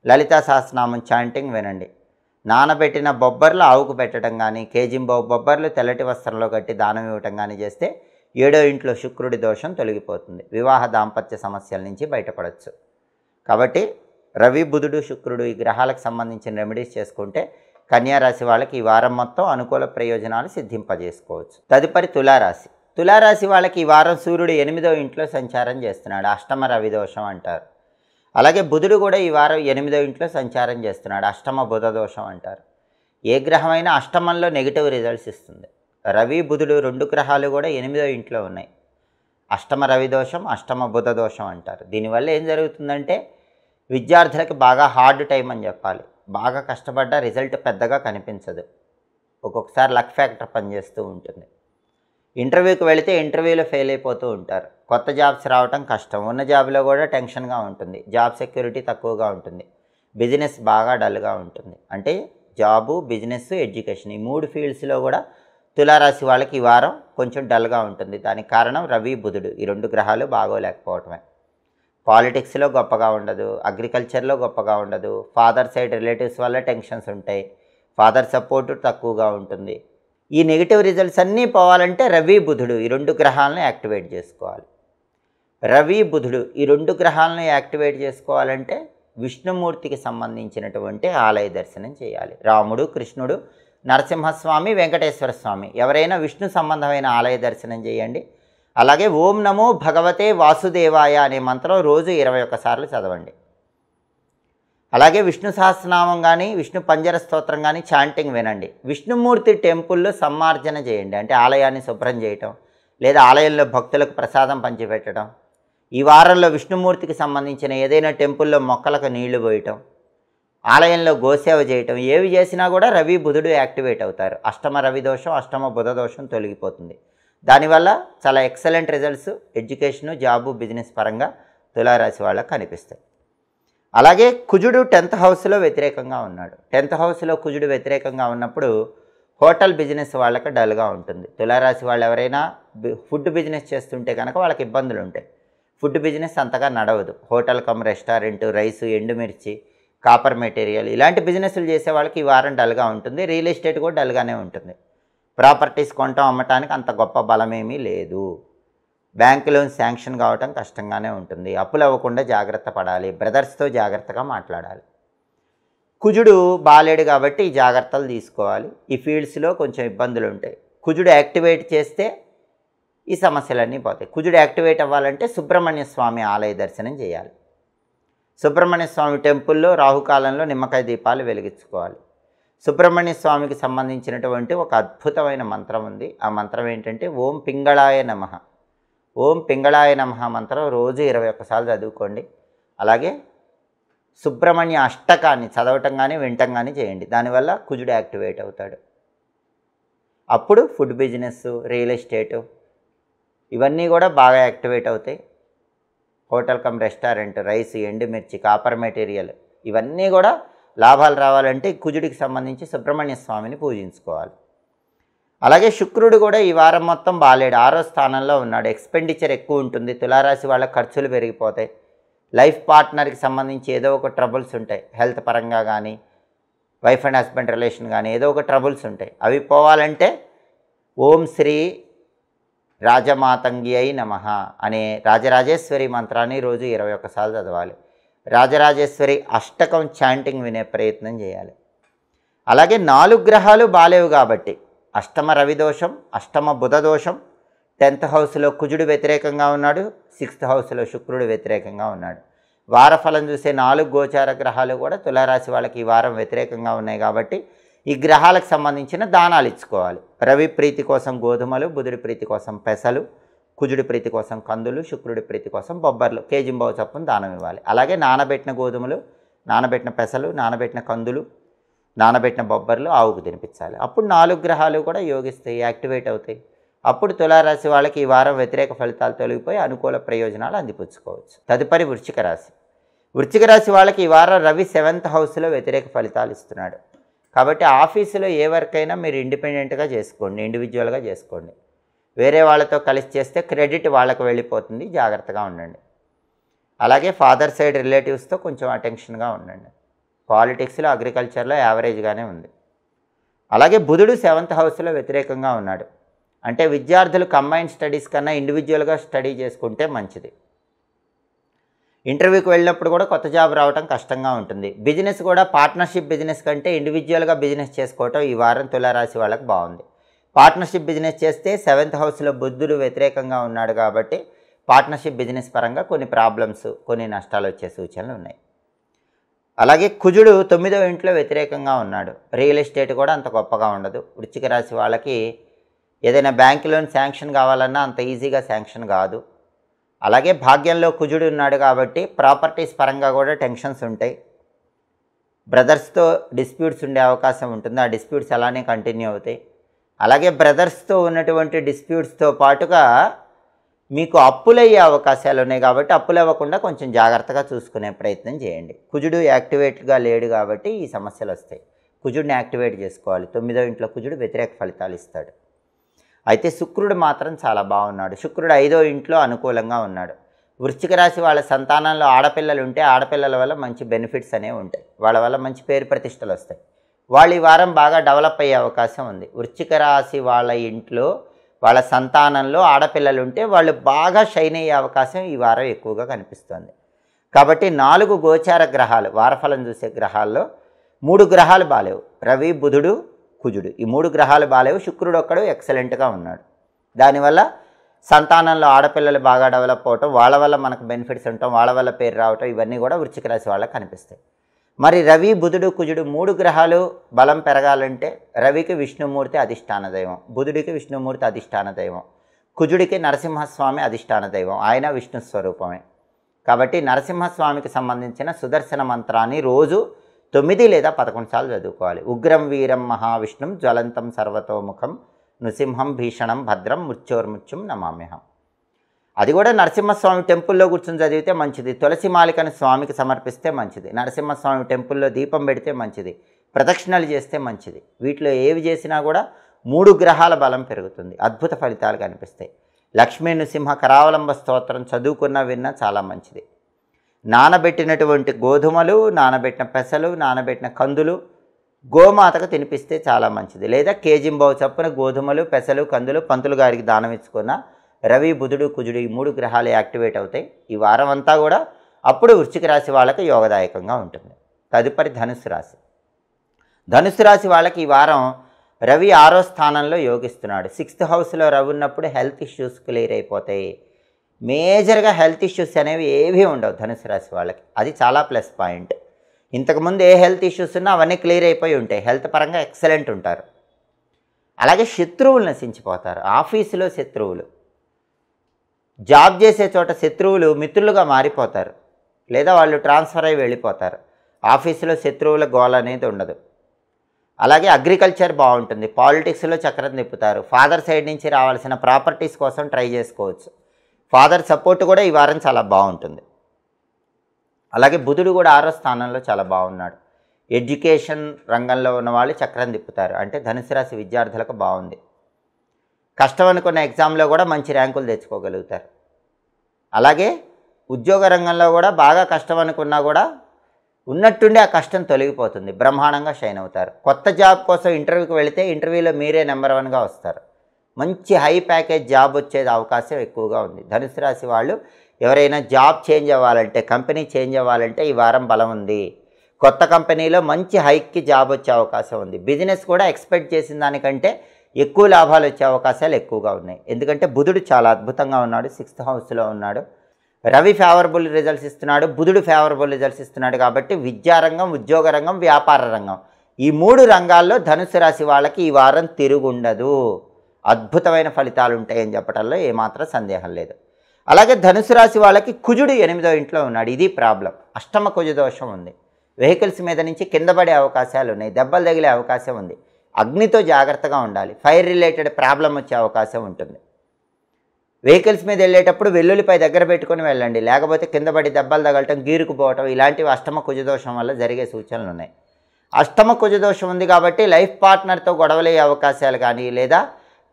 లలితా సహస్రనామం చాంటింగ్ వినండి. నానబెట్టిన బొబ్బర్లు ఆవుకు పెట్టడం కానీ, కేజింబావు బొబ్బర్లు తెల్లటి వస్త్రంలో కట్టి దానం ఇవ్వటం కానీ చేస్తే 7వ ఇంట్లో శుక్రుడి దోషం తొలగిపోతుంది. వివాహ దాంపత్య సమస్యల నుంచి బయటపడవచ్చు. కాబట్టి రవి బుధుడు శుక్రుడు ఈ గ్రహాలకు సంబంధించిన రెమెడీస్ చేసుకుంటే కన్యారాశి వాళ్ళకి ఈ వారం మొత్తం అనుకూల ప్రయోజనాలు సిద్ధింపజేసుకోవచ్చు. తదుపరి తులారాశి. తులారాశి వాళ్ళకి ఈ వారం సూర్యుడు 8వ ఇంట్లో సంచారం చేస్తున్నాడు. అష్టమ రవి దోషం అంటారు. అలాగే బుధుడు కూడా ఈ వారం 8వ ఇంట్లో సంచారం చేస్తున్నాడు. అష్టమ బుధ దోషం అంటారు. ఏ గ్రహమైనా అష్టమంలో నెగిటివ్ రిజల్ట్స్ ఇస్తుంది. రవి బుధుడు 2 గ్రహాలు కూడా 8వ ఇంట్లో ఉన్నాయి. అష్టమ రవి దోషం, అష్టమ బుధ దోషం అంటారు. దీనివల్ల ఏం జరుగుతుందంటే విద్యార్థులకి బాగా హార్డ్ టైం అని చెప్పాలి. బాగా కష్టపడ్డ రిజల్ట్ పెద్దగా కనిపించదు. ఒక్కొక్కసారి లక్ ఫ్యాక్టర్ పనిచేస్తూ ఉంటుంది. ఇంటర్వ్యూకి వెళితే ఇంటర్వ్యూలో ఫెయిల్ అయిపోతూ ఉంటారు. కొత్త జాబ్స్ రావటం కష్టం. ఉన్న జాబ్లో కూడా టెన్షన్గా ఉంటుంది. జాబ్ సెక్యూరిటీ తక్కువగా ఉంటుంది. బిజినెస్ బాగా డల్గా ఉంటుంది. అంటే జాబు, బిజినెస్, ఎడ్యుకేషన్ ఈ 3 ఫీల్డ్స్లో కూడా తులారాశి వాళ్ళకి ఈ వారం కొంచెం డల్గా ఉంటుంది. దానికి కారణం రవి బుధుడు ఈ 2 గ్రహాలు బాగోలేకపోవటమే. పాలిటిక్స్లో గొప్పగా ఉండదు, అగ్రికల్చర్లో గొప్పగా ఉండదు, ఫాదర్ సైడ్ రిలేటివ్స్ వల్ల టెన్షన్స్ ఉంటాయి, ఫాదర్ సపోర్టు తక్కువగా ఉంటుంది. ఈ నెగిటివ్ రిజల్ట్స్ అన్నీ పోవాలంటే రవి బుధుడు ఈ 2 గ్రహాలను యాక్టివేట్ చేసుకోవాలి. రవి బుధుడు ఈ 2 గ్రహాలను యాక్టివేట్ చేసుకోవాలంటే విష్ణుమూర్తికి సంబంధించినటువంటి ఆలయ దర్శనం చేయాలి. రాముడు, కృష్ణుడు, నరసింహస్వామి, వెంకటేశ్వర స్వామి ఎవరైనా విష్ణు సంబంధమైన ఆలయ దర్శనం చేయండి. అలాగే ఓం నమో భగవతే వాసుదేవాయ అనే మంత్రం రోజు 21 సార్లు చదవండి. అలాగే విష్ణు సహస్రనామం కానీ విష్ణు పంజర స్తోత్రం కానీ చాంటింగ్ వినండి. విష్ణుమూర్తి టెంపుల్లో సమ్మార్జన చేయండి. అంటే ఆలయాన్ని శుభ్రం చేయటం, లేదా ఆలయంలో భక్తులకు ప్రసాదం పంచిపెట్టడం. ఈ వారంలో విష్ణుమూర్తికి సంబంధించిన ఏదైనా టెంపుల్లో మొక్కలకు నీళ్లు పోయటం, ఆలయంలో గోసేవ చేయటం ఏవి చేసినా కూడా రవి బుధుడు యాక్టివేట్ అవుతారు. అష్టమ రవి దోషం, అష్టమ బుధ దోషం తొలగిపోతుంది. దానివల్ల చాలా excellent results education, job, business పరంగా తులారాశి వాళ్ళకు కనిపిస్తాయి. అలాగే కుజుడు 10th హౌస్లో వ్యతిరేకంగా ఉన్నాడు. 10th హౌస్లో కుజుడు వ్యతిరేకంగా ఉన్నప్పుడు హోటల్ బిజినెస్ వాళ్ళకి డల్గా ఉంటుంది. తులారాశి వాళ్ళు ఎవరైనా ఫుడ్ బిజినెస్ చేస్తుంటే కనుక వాళ్ళకి ఇబ్బందులు ఉంటాయి. ఫుడ్ బిజినెస్ అంతగా నడవదు. హోటల్ కమ్ రెస్టారెంట్, రైసు, ఎండుమిర్చి, కాపర్ మెటీరియల్ ఇలాంటి బిజినెస్లు చేసే వాళ్ళకి ఈ వారం డల్గా ఉంటుంది. రియల్ ఎస్టేట్ కూడా డల్గానే ఉంటుంది. ప్రాపర్టీస్ కొనటం, అమ్మటానికి అంత గొప్ప బలమేమీ లేదు. బ్యాంకు లోన్ శాంక్షన్ కావటం కష్టంగానే ఉంటుంది. అప్పులు అవ్వకుండా జాగ్రత్త పడాలి. బ్రదర్స్తో జాగ్రత్తగా మాట్లాడాలి. కుజుడు బాలేడు కాబట్టి ఈ జాగ్రత్తలు తీసుకోవాలి. ఈ ఫీల్డ్స్లో కొంచెం ఇబ్బందులు ఉంటాయి. కుజుడు యాక్టివేట్ చేస్తే ఈ సమస్యలన్నీ పోతాయి. కుజుడు యాక్టివేట్ అవ్వాలంటే సుబ్రహ్మణ్య స్వామి ఆలయ దర్శనం చేయాలి. సుబ్రహ్మణ్య స్వామి టెంపుల్లో రాహుకాలంలో నిమ్మకాయ దీపాలు వెలిగించుకోవాలి. సుబ్రహ్మణ్య స్వామికి సంబంధించినటువంటి ఒక అద్భుతమైన మంత్రం ఉంది. ఆ మంత్రం ఏంటంటే ఓం పింగళాయ నమః. ఓం పింగళాయ నమః మంత్రం రోజు 21 సార్లు చదువుకోండి. అలాగే సుబ్రహ్మణ్య అష్టకాన్ని చదవటం కానీ వినటం కానీ చేయండి. దానివల్ల కుజుడు యాక్టివేట్ అవుతాడు. అప్పుడు ఫుడ్ బిజినెస్, రియల్ ఎస్టేటు ఇవన్నీ కూడా బాగా యాక్టివేట్ అవుతాయి. హోటల్ కమ్ రెస్టారెంట్, రైస్, ఎండుమిర్చి, కాపర్ మెటీరియల్ ఇవన్నీ కూడా లాభాలు రావాలంటే కుజుడికి సంబంధించి సుబ్రహ్మణ్య స్వామిని పూజించుకోవాలి. అలాగే శుక్రుడు కూడా ఈ వారం మొత్తం బాలేడు. 6వ స్థానంలో ఉన్నాడు. ఎక్స్పెండిచర్ ఎక్కువ ఉంటుంది. తులారాశి వాళ్ళ ఖర్చులు పెరిగిపోతాయి. లైఫ్ పార్ట్నర్కి సంబంధించి ఏదో ఒక ట్రబుల్స్ ఉంటాయి. హెల్త్ పరంగా కానీ, వైఫ్ అండ్ హస్బెండ్ రిలేషన్ కానీ ఏదో ఒక ట్రబుల్స్ ఉంటాయి. అవి పోవాలంటే ఓం శ్రీ రాజమాతంగి అయి నమః అనే రాజరాజేశ్వరి మంత్రాన్ని రోజు 21 సార్లు చదవాలి. రాజరాజేశ్వరి అష్టకం చాంటింగ్ వినే ప్రయత్నం చేయాలి. అలాగే 4 గ్రహాలు బాలేవు కాబట్టి అష్టమ రవి దోషం, అష్టమ బుధ దోషం, 10th హౌస్లో కుజుడు వ్యతిరేకంగా ఉన్నాడు, 6th హౌస్లో శుక్రుడు వ్యతిరేకంగా ఉన్నాడు. వారఫలం చూసే 4 గోచార గ్రహాలు కూడా తులారాశి వాళ్ళకి ఈ వారం వ్యతిరేకంగా ఉన్నాయి కాబట్టి ఈ గ్రహాలకు సంబంధించిన దానాలు ఇచ్చుకోవాలి. రవి ప్రీతి కోసం గోధుమలు, బుధుడి ప్రీతి కోసం పెసలు, కుజుడి ప్రీతి కోసం కందులు, శుక్రుడి ప్రీతి కోసం బొబ్బర్లు కేజింబావు చప్పున దానం ఇవ్వాలి. అలాగే నానబెట్టిన గోధుమలు, నానబెట్టిన పెసలు, నానబెట్టిన కందులు, నానబెట్టిన బొబ్బర్లు ఆవుకు తినిపించాలి. అప్పుడు 4 గ్రహాలు కూడా యోగిస్తాయి, యాక్టివేట్ అవుతాయి. అప్పుడు తులారాశి వాళ్ళకి ఈ వారం వ్యతిరేక ఫలితాలు తొలగిపోయి అనుకూల ప్రయోజనాలు అందిపుచ్చుకోవచ్చు. తదుపరి వృశ్చిక రాశి. వృశ్చిక రాశి వాళ్ళకి ఈ వారం రవి 7th హౌస్లో వ్యతిరేక ఫలితాలు ఇస్తున్నాడు. కాబట్టి ఆఫీసులో ఏ వర్క్ అయినా మీరు ఇండిపెండెంట్గా చేసుకోండి, ఇండివిజువల్గా చేసుకోండి. వేరే వాళ్ళతో కలిసి చేస్తే క్రెడిట్ వాళ్ళకు వెళ్ళిపోతుంది, జాగ్రత్తగా ఉండండి. అలాగే ఫాదర్ సైడ్ రిలేటివ్స్తో కొంచెం అటెన్షన్గా ఉండండి. పాలిటిక్స్లో, అగ్రికల్చర్లో యావరేజ్గానే ఉంది. అలాగే బుధుడు 7th హౌస్లో వ్యతిరేకంగా ఉన్నాడు. అంటే విద్యార్థులు కంబైన్డ్ స్టడీస్ కన్నా ఇండివిజువల్గా స్టడీ చేసుకుంటే మంచిది. ఇంటర్వ్యూకి వెళ్ళినప్పుడు కూడా కొత్త జాబ్ రావడం కష్టంగా ఉంటుంది. బిజినెస్ కూడా పార్ట్నర్షిప్ బిజినెస్ కంటే ఇండివిజువల్గా బిజినెస్ చేసుకోవటం ఈ వారం తులారాశి వాళ్ళకి బాగుంది. పార్ట్నర్షిప్ బిజినెస్ చేస్తే 7th హౌస్లో బుధుడు వ్యతిరేకంగా ఉన్నాడు కాబట్టి పార్ట్నర్షిప్ బిజినెస్ పరంగా కొన్ని ప్రాబ్లమ్స్, కొన్ని నష్టాలు వచ్చే సూచనలు ఉన్నాయి. అలాగే కుజుడు 9వ ఇంట్లో వ్యతిరేకంగా ఉన్నాడు. రియల్ ఎస్టేట్ కూడా అంత గొప్పగా ఉండదు. వృశ్చిక రాశి వాళ్ళకి ఏదైనా బ్యాంక్ లోన్ శాంక్షన్ కావాలన్నా అంత ఈజీగా శాంక్షన్ కాదు. అలాగే భాగ్యంలో కుజుడు ఉన్నాడు కాబట్టి ప్రాపర్టీస్ పరంగా కూడా టెన్షన్స్ ఉంటాయి. బ్రదర్స్తో డిస్ప్యూట్స్ ఉండే అవకాశం ఉంటుంది. ఆ డిస్ప్యూట్స్ అలానే కంటిన్యూ అవుతాయి. అలాగే బ్రదర్స్తో ఉన్నటువంటి డిస్ప్యూట్స్తో పాటుగా మీకు అప్పులయ్యే అవకాశాలు ఉన్నాయి కాబట్టి అప్పులు అవ్వకుండా కొంచెం జాగ్రత్తగా చూసుకునే ప్రయత్నం చేయండి. కుజుడు యాక్టివేట్గా లేడు కాబట్టి ఈ సమస్యలు వస్తాయి. కుజుడిని యాక్టివేట్ చేసుకోవాలి. 9వ ఇంట్లో కుజుడు వ్యతిరేక ఫలితాలు ఇస్తాడు. అయితే శుక్రుడు మాత్రం చాలా బాగున్నాడు. శుక్రుడు 5వ ఇంట్లో అనుకూలంగా ఉన్నాడు. వృశ్చిక రాశి వాళ్ళ సంతానంలో ఆడపిల్లలు ఉంటే ఆడపిల్లల వల్ల మంచి బెనిఫిట్స్ అనేవి ఉంటాయి. వాళ్ళ వల్ల మంచి పేరు ప్రతిష్టలు వస్తాయి. వాళ్ళు ఈ వారం బాగా డెవలప్ అయ్యే అవకాశం ఉంది. వృశ్చిక రాశి వాళ్ళ ఇంట్లో వాళ్ళ సంతానంలో ఆడపిల్లలు ఉంటే వాళ్ళు బాగా షైన్ అయ్యే అవకాశం ఈ వారం ఎక్కువగా కనిపిస్తుంది. కాబట్టి 4 గోచార గ్రహాలు, వారఫలం చూసే గ్రహాల్లో 3 గ్రహాలు బాలేవు. రవి, బుధుడు, కుజుడు, ఈ 3 గ్రహాలు బాలేవు. శుక్రుడు ఒక్కడు ఎక్సలెంట్గా ఉన్నాడు. దానివల్ల సంతానంలో ఆడపిల్లలు బాగా డెవలప్ అవటం, వాళ్ళ వల్ల మనకు బెనిఫిట్స్ ఉండటం, వాళ్ళ వల్ల పేరు రావటం, ఇవన్నీ కూడా వృశ్చిక రాశి వాళ్ళకి కనిపిస్తాయి. మరి రవి, బుధుడు, కుజుడు 3 గ్రహాలు బలం పెరగాలంటే రవికి విష్ణుమూర్తి అధిష్టాన దైవం, బుధుడికి విష్ణుమూర్తి అధిష్టాన దైవం, కుజుడికి నరసింహస్వామి అధిష్టాన దైవం. ఆయన విష్ణు స్వరూపమే. కాబట్టి నరసింహస్వామికి సంబంధించిన సుదర్శన మంత్రాన్ని రోజు 9 లేదా 11 సార్లు చదువుకోవాలి. ఉగ్రం వీరం మహావిష్ణుం జ్వలంతం సర్వతోముఖం నృసింహం భీషణం భద్రం మృత్యోర్మృత్యుం నమామ్యహం. అది కూడా నరసింహస్వామి టెంపుల్లో కూర్చొని చదివితే మంచిది. తులసి మాలికను స్వామికి సమర్పిస్తే మంచిది. నరసింహస్వామి టెంపుల్లో దీపం పెడితే మంచిది. ప్రదక్షిణలు చేస్తే మంచిది. వీటిలో ఏవి చేసినా కూడా 3 గ్రహాల బలం పెరుగుతుంది. అద్భుత ఫలితాలు కనిపిస్తాయి. లక్ష్మీ నృసింహ కరావలంబ స్తోత్రం చదువుకున్న విన్నా చాలా మంచిది. నానబెట్టినటువంటి గోధుమలు, నానబెట్టిన పెసలు, నానబెట్టిన కందులు గోమాతకు తినిపిస్తే చాలా మంచిది. లేదా కేజింబావు చప్పున గోధుమలు, పెసలు, కందులు పంతులు గారికి దానం ఇచ్చుకున్న రవి, బుధుడు, కుజుడు ఈ 3 గ్రహాలు యాక్టివేట్ అవుతాయి ఈ వారం అంతా కూడా. అప్పుడు వృశ్చిక రాశి వాళ్ళకి యోగదాయకంగా ఉంటుంది. తదుపరి ధనుస్సు రాశి. ధనుస్సు రాశి వాళ్ళకి ఈ వారం రవి 6వ స్థానంలో యోగిస్తున్నాడు. 6th హౌస్లో రవి ఉన్నప్పుడు హెల్త్ ఇష్యూస్ క్లియర్ అయిపోతాయి. మేజర్గా హెల్త్ ఇష్యూస్ అనేవి ఏవీ ఉండవు ధనుసు రాశి వాళ్ళకి. అది చాలా ప్లస్ పాయింట్. ఇంతకుముందు ఏ హెల్త్ ఇష్యూస్ ఉన్నా అవన్నీ క్లియర్ అయిపోయి ఉంటాయి. హెల్త్ పరంగా ఎక్సలెంట్ ఉంటారు. అలాగే శత్రువులు నశించిపోతారు. ఆఫీసులో శత్రువులు, జాబ్ చేసే చోట శత్రువులు మిత్రులుగా మారిపోతారు. లేదా వాళ్ళు ట్రాన్స్ఫర్ అయ్యి వెళ్ళిపోతారు. ఆఫీసులో శత్రువుల గోల అనేది ఉండదు. అలాగే అగ్రికల్చర్ బాగుంటుంది. పాలిటిక్స్లో చక్రం తిప్పుతారు. ఫాదర్ సైడ్ నుంచి రావాల్సిన ప్రాపర్టీస్ కోసం ట్రై చేసుకోవచ్చు. ఫాదర్ సపోర్ట్ కూడా ఈ వారం చాలా బాగుంటుంది. అలాగే బుధుడు కూడా 6వ స్థానంలో చాలా బాగున్నాడు. ఎడ్యుకేషన్ రంగంలో ఉన్న వాళ్ళు చక్రం తిప్పుతారు. అంటే ధనుసు రాశి విద్యార్థులకు బాగుంది. కష్టం అనుకున్న ఎగ్జామ్లో కూడా మంచి ర్యాంకులు తెచ్చుకోగలుగుతారు. అలాగే ఉద్యోగ రంగంలో కూడా బాగా కష్టం అనుకున్నా కూడా ఉన్నట్టుండి ఆ కష్టం తొలగిపోతుంది. బ్రహ్మాండంగా షైన్ అవుతారు. కొత్త జాబ్ కోసం ఇంటర్వ్యూకి వెళితే ఇంటర్వ్యూలో మీరే నెంబర్ 1గా వస్తారు. మంచి హై ప్యాకేజ్ జాబ్ వచ్చేది అవకాశం ఎక్కువగా ఉంది. ధనుసు రాశి వాళ్ళు ఎవరైనా జాబ్ చేంజ్ అవ్వాలంటే, కంపెనీ చేంజ్ అవ్వాలంటే ఈ వారం బలం ఉంది. కొత్త కంపెనీలో మంచి హైక్కి జాబ్ వచ్చే అవకాశం ఉంది. బిజినెస్ కూడా ఎక్స్పెక్ట్ చేసిన దానికంటే ఎక్కువ లాభాలు వచ్చే అవకాశాలు ఎక్కువగా ఉన్నాయి. ఎందుకంటే బుధుడు చాలా అద్భుతంగా ఉన్నాడు, 6th హౌస్లో ఉన్నాడు. రవి ఫేవరబుల్ రిజల్ట్స్ ఇస్తున్నాడు, బుధుడు ఫేవరబుల్ రిజల్ట్స్ ఇస్తున్నాడు. కాబట్టి విద్యారంగం, ఉద్యోగ రంగం, వ్యాపార రంగం ఈ 3 రంగాల్లో ధనుసు రాశి వాళ్ళకి ఈ వారం తిరుగుండదు. అద్భుతమైన ఫలితాలు ఉంటాయని చెప్పడంలో ఏమాత్రం సందేహం లేదు. అలాగే ధనుసు రాశి వాళ్ళకి కుజుడు 8వ ఇంట్లో ఉన్నాడు. ఇది ప్రాబ్లం. అష్టమ కుజ దోషం ఉంది. వెహికల్స్ మీద నుంచి కింద పడే అవకాశాలు ఉన్నాయి, దెబ్బలు తగిలే అవకాశం ఉంది. అగ్నితో జాగ్రత్తగా ఉండాలి. ఫైర్ రిలేటెడ్ ప్రాబ్లం వచ్చే అవకాశం ఉంటుంది. వెహికల్స్ మీద వెళ్ళేటప్పుడు వెల్లుల్లిపై దగ్గర పెట్టుకొని వెళ్ళండి, లేకపోతే కింద పడి దెబ్బలు తగలటం, గీరుకుపోవటం ఇలాంటివి అష్టమ కుజదోషం వల్ల జరిగే సూచనలు ఉన్నాయి. అష్టమ కుజదోషం ఉంది కాబట్టి లైఫ్ పార్ట్నర్తో గొడవలయ్యే అవకాశాలు కానీ, లేదా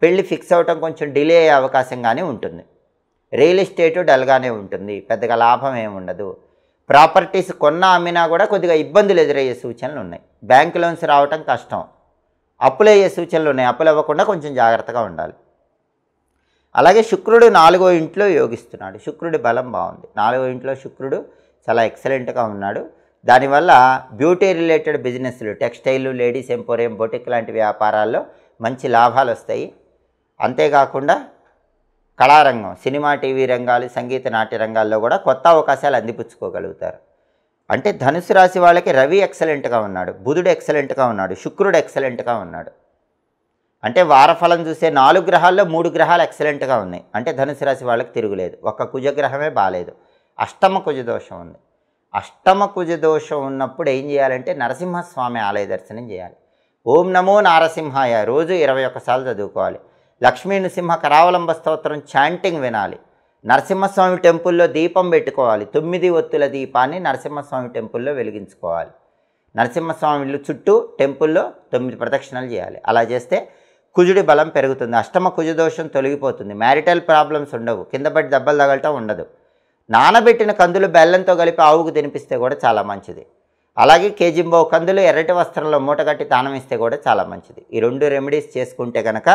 పెళ్ళి ఫిక్స్ అవ్వటం కొంచెం డిలే అయ్యే అవకాశం కానీ ఉంటుంది. రియల్ ఎస్టేటు డల్గానే ఉంటుంది, పెద్దగా లాభం ఏమి ఉండదు. ప్రాపర్టీస్ కొన్నా అమ్మినా కూడా కొద్దిగా ఇబ్బందులు ఎదురయ్యే సూచనలు ఉన్నాయి. బ్యాంక్ లోన్స్ రావటం కష్టం, అప్పులు అయ్యే సూచనలు ఉన్నాయి. అప్పులు అవ్వకుండా కొంచెం జాగ్రత్తగా ఉండాలి. అలాగే శుక్రుడు 4వ ఇంట్లో యోగిస్తున్నాడు. శుక్రుడి బలం బాగుంది. 4వ ఇంట్లో శుక్రుడు చాలా ఎక్సలెంట్గా ఉన్నాడు. దానివల్ల బ్యూటీ రిలేటెడ్ బిజినెస్లు, టెక్స్టైల్, లేడీస్ ఎంపోరియం, బొటిక్ లాంటి వ్యాపారాల్లో మంచి లాభాలు వస్తాయి. అంతేకాకుండా కళారంగం, సినిమా, టీవీ రంగాలు, సంగీత, నాట్య రంగాల్లో కూడా కొత్త అవకాశాలు అందిపుచ్చుకోగలుగుతారు. అంటే ధనుసు రాశి వాళ్ళకి రవి ఎక్సలెంట్గా ఉన్నాడు, బుధుడు ఎక్సలెంట్గా ఉన్నాడు, శుక్రుడు ఎక్సలెంట్గా ఉన్నాడు. అంటే వారఫలం చూసే 4 గ్రహాల్లో 3 గ్రహాలు ఎక్సలెంట్గా ఉన్నాయి. అంటే ధనుసు రాశి వాళ్ళకి తిరుగులేదు. ఒక్క కుజగ్రహమే బాలేదు. అష్టమ కుజదోషం ఉంది. అష్టమ కుజదోషం ఉన్నప్పుడు ఏం చేయాలంటే నరసింహస్వామి ఆలయ దర్శనం చేయాలి. ఓం నమో నారసింహాయ రోజు 21 సార్లు చదువుకోవాలి. లక్ష్మీ నృసింహ కరావలంబ స్తోత్రం చాంటింగ్ వినాలి. నరసింహస్వామి టెంపుల్లో దీపం పెట్టుకోవాలి. 9 ఒత్తుల దీపాన్ని నరసింహస్వామి టెంపుల్లో వెలిగించుకోవాలి. నరసింహస్వామి చుట్టూ టెంపుల్లో 9 ప్రదక్షిణలు చేయాలి. అలా చేస్తే కుజుడి బలం పెరుగుతుంది. అష్టమ కుజదోషం తొలగిపోతుంది. మ్యారిటల్ ప్రాబ్లమ్స్ ఉండవు, కింద పడి దెబ్బలు తగలటం ఉండదు. నానబెట్టిన కందులు బెల్లంతో కలిపి ఆవుకు తినిపిస్తే కూడా చాలా మంచిది. అలాగే కేజింబో కందులు ఎర్రటి వస్త్రంలో మూటగట్టి దానం ఇస్తే కూడా చాలా మంచిది. ఈ 2 రెమెడీస్ చేసుకుంటే కనుక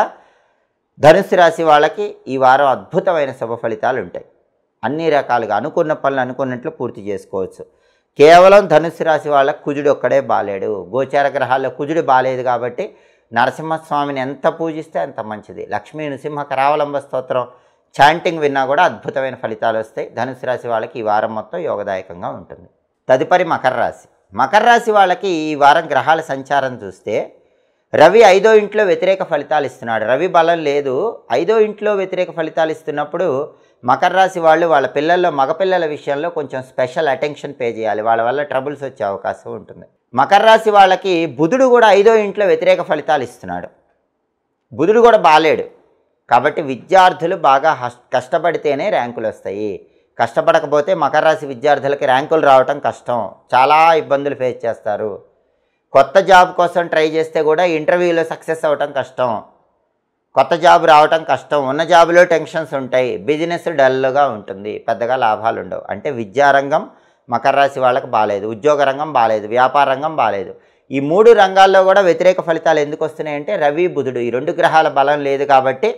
ధనుసు రాశి వాళ్ళకి ఈ వారం అద్భుతమైన శుభ ఫలితాలు ఉంటాయి. అన్ని రకాలుగా అనుకున్న పనులు అనుకున్నట్లు పూర్తి చేసుకోవచ్చు. కేవలం ధనుసు రాశి వాళ్ళకి కుజుడు ఒక్కడే బాలేడు. గోచార గ్రహాల్లో కుజుడు బాలేదు కాబట్టి నరసింహస్వామిని ఎంత పూజిస్తే అంత మంచిది. లక్ష్మీ నృసింహ కరావలంబ స్తోత్రం చాంటింగ్ విన్నా కూడా అద్భుతమైన ఫలితాలు వస్తాయి. ధనుసు రాశి వాళ్ళకి ఈ వారం మొత్తం యోగదాయకంగా ఉంటుంది. తదుపరి మకర రాశి. మకర రాశి వాళ్ళకి ఈ వారం గ్రహాల సంచారం చూస్తే రవి 5వ ఇంట్లో వ్యతిరేక ఫలితాలు ఇస్తున్నాడు. రవి బలం లేదు, 5వ ఇంట్లో వ్యతిరేక ఫలితాలు ఇస్తున్నప్పుడు మకర రాశి వాళ్ళు వాళ్ళ పిల్లల్లో, మగపిల్లల విషయంలో కొంచెం స్పెషల్ అటెన్షన్ పే చేయాలి. వాళ్ళ వల్ల ట్రబుల్స్ వచ్చే అవకాశం ఉంటుంది. మకర రాశి వాళ్ళకి బుధుడు కూడా 5వ ఇంట్లో వ్యతిరేక ఫలితాలు ఇస్తున్నాడు. బుధుడు కూడా బాలేడు కాబట్టి విద్యార్థులు బాగా కష్టపడితేనే ర్యాంకులు వస్తాయి. కష్టపడకపోతే మకర రాశి విద్యార్థులకి ర్యాంకులు రావటం కష్టం, చాలా ఇబ్బందులు ఫేస్ చేస్తారు. కొత్త జాబ్ కోసం ట్రై చేస్తే కూడా ఇంటర్వ్యూలో సక్సెస్ అవ్వటం కష్టం, కొత్త జాబ్ రావటం కష్టం, ఉన్న జాబులో టెన్షన్స్ ఉంటాయి, బిజినెస్ డల్గా ఉంటుంది, పెద్దగా లాభాలు ఉండవు. అంటే విద్యారంగం మకర రాశి వాళ్ళకి బాలేదు, ఉద్యోగ రంగం బాలేదు, వ్యాపార రంగం బాలేదు. ఈ 3 రంగాల్లో కూడా వ్యతిరేక ఫలితాలు ఎందుకు వస్తున్నాయంటే రవి బుధుడు ఈ 2 గ్రహాల బలం లేదు కాబట్టి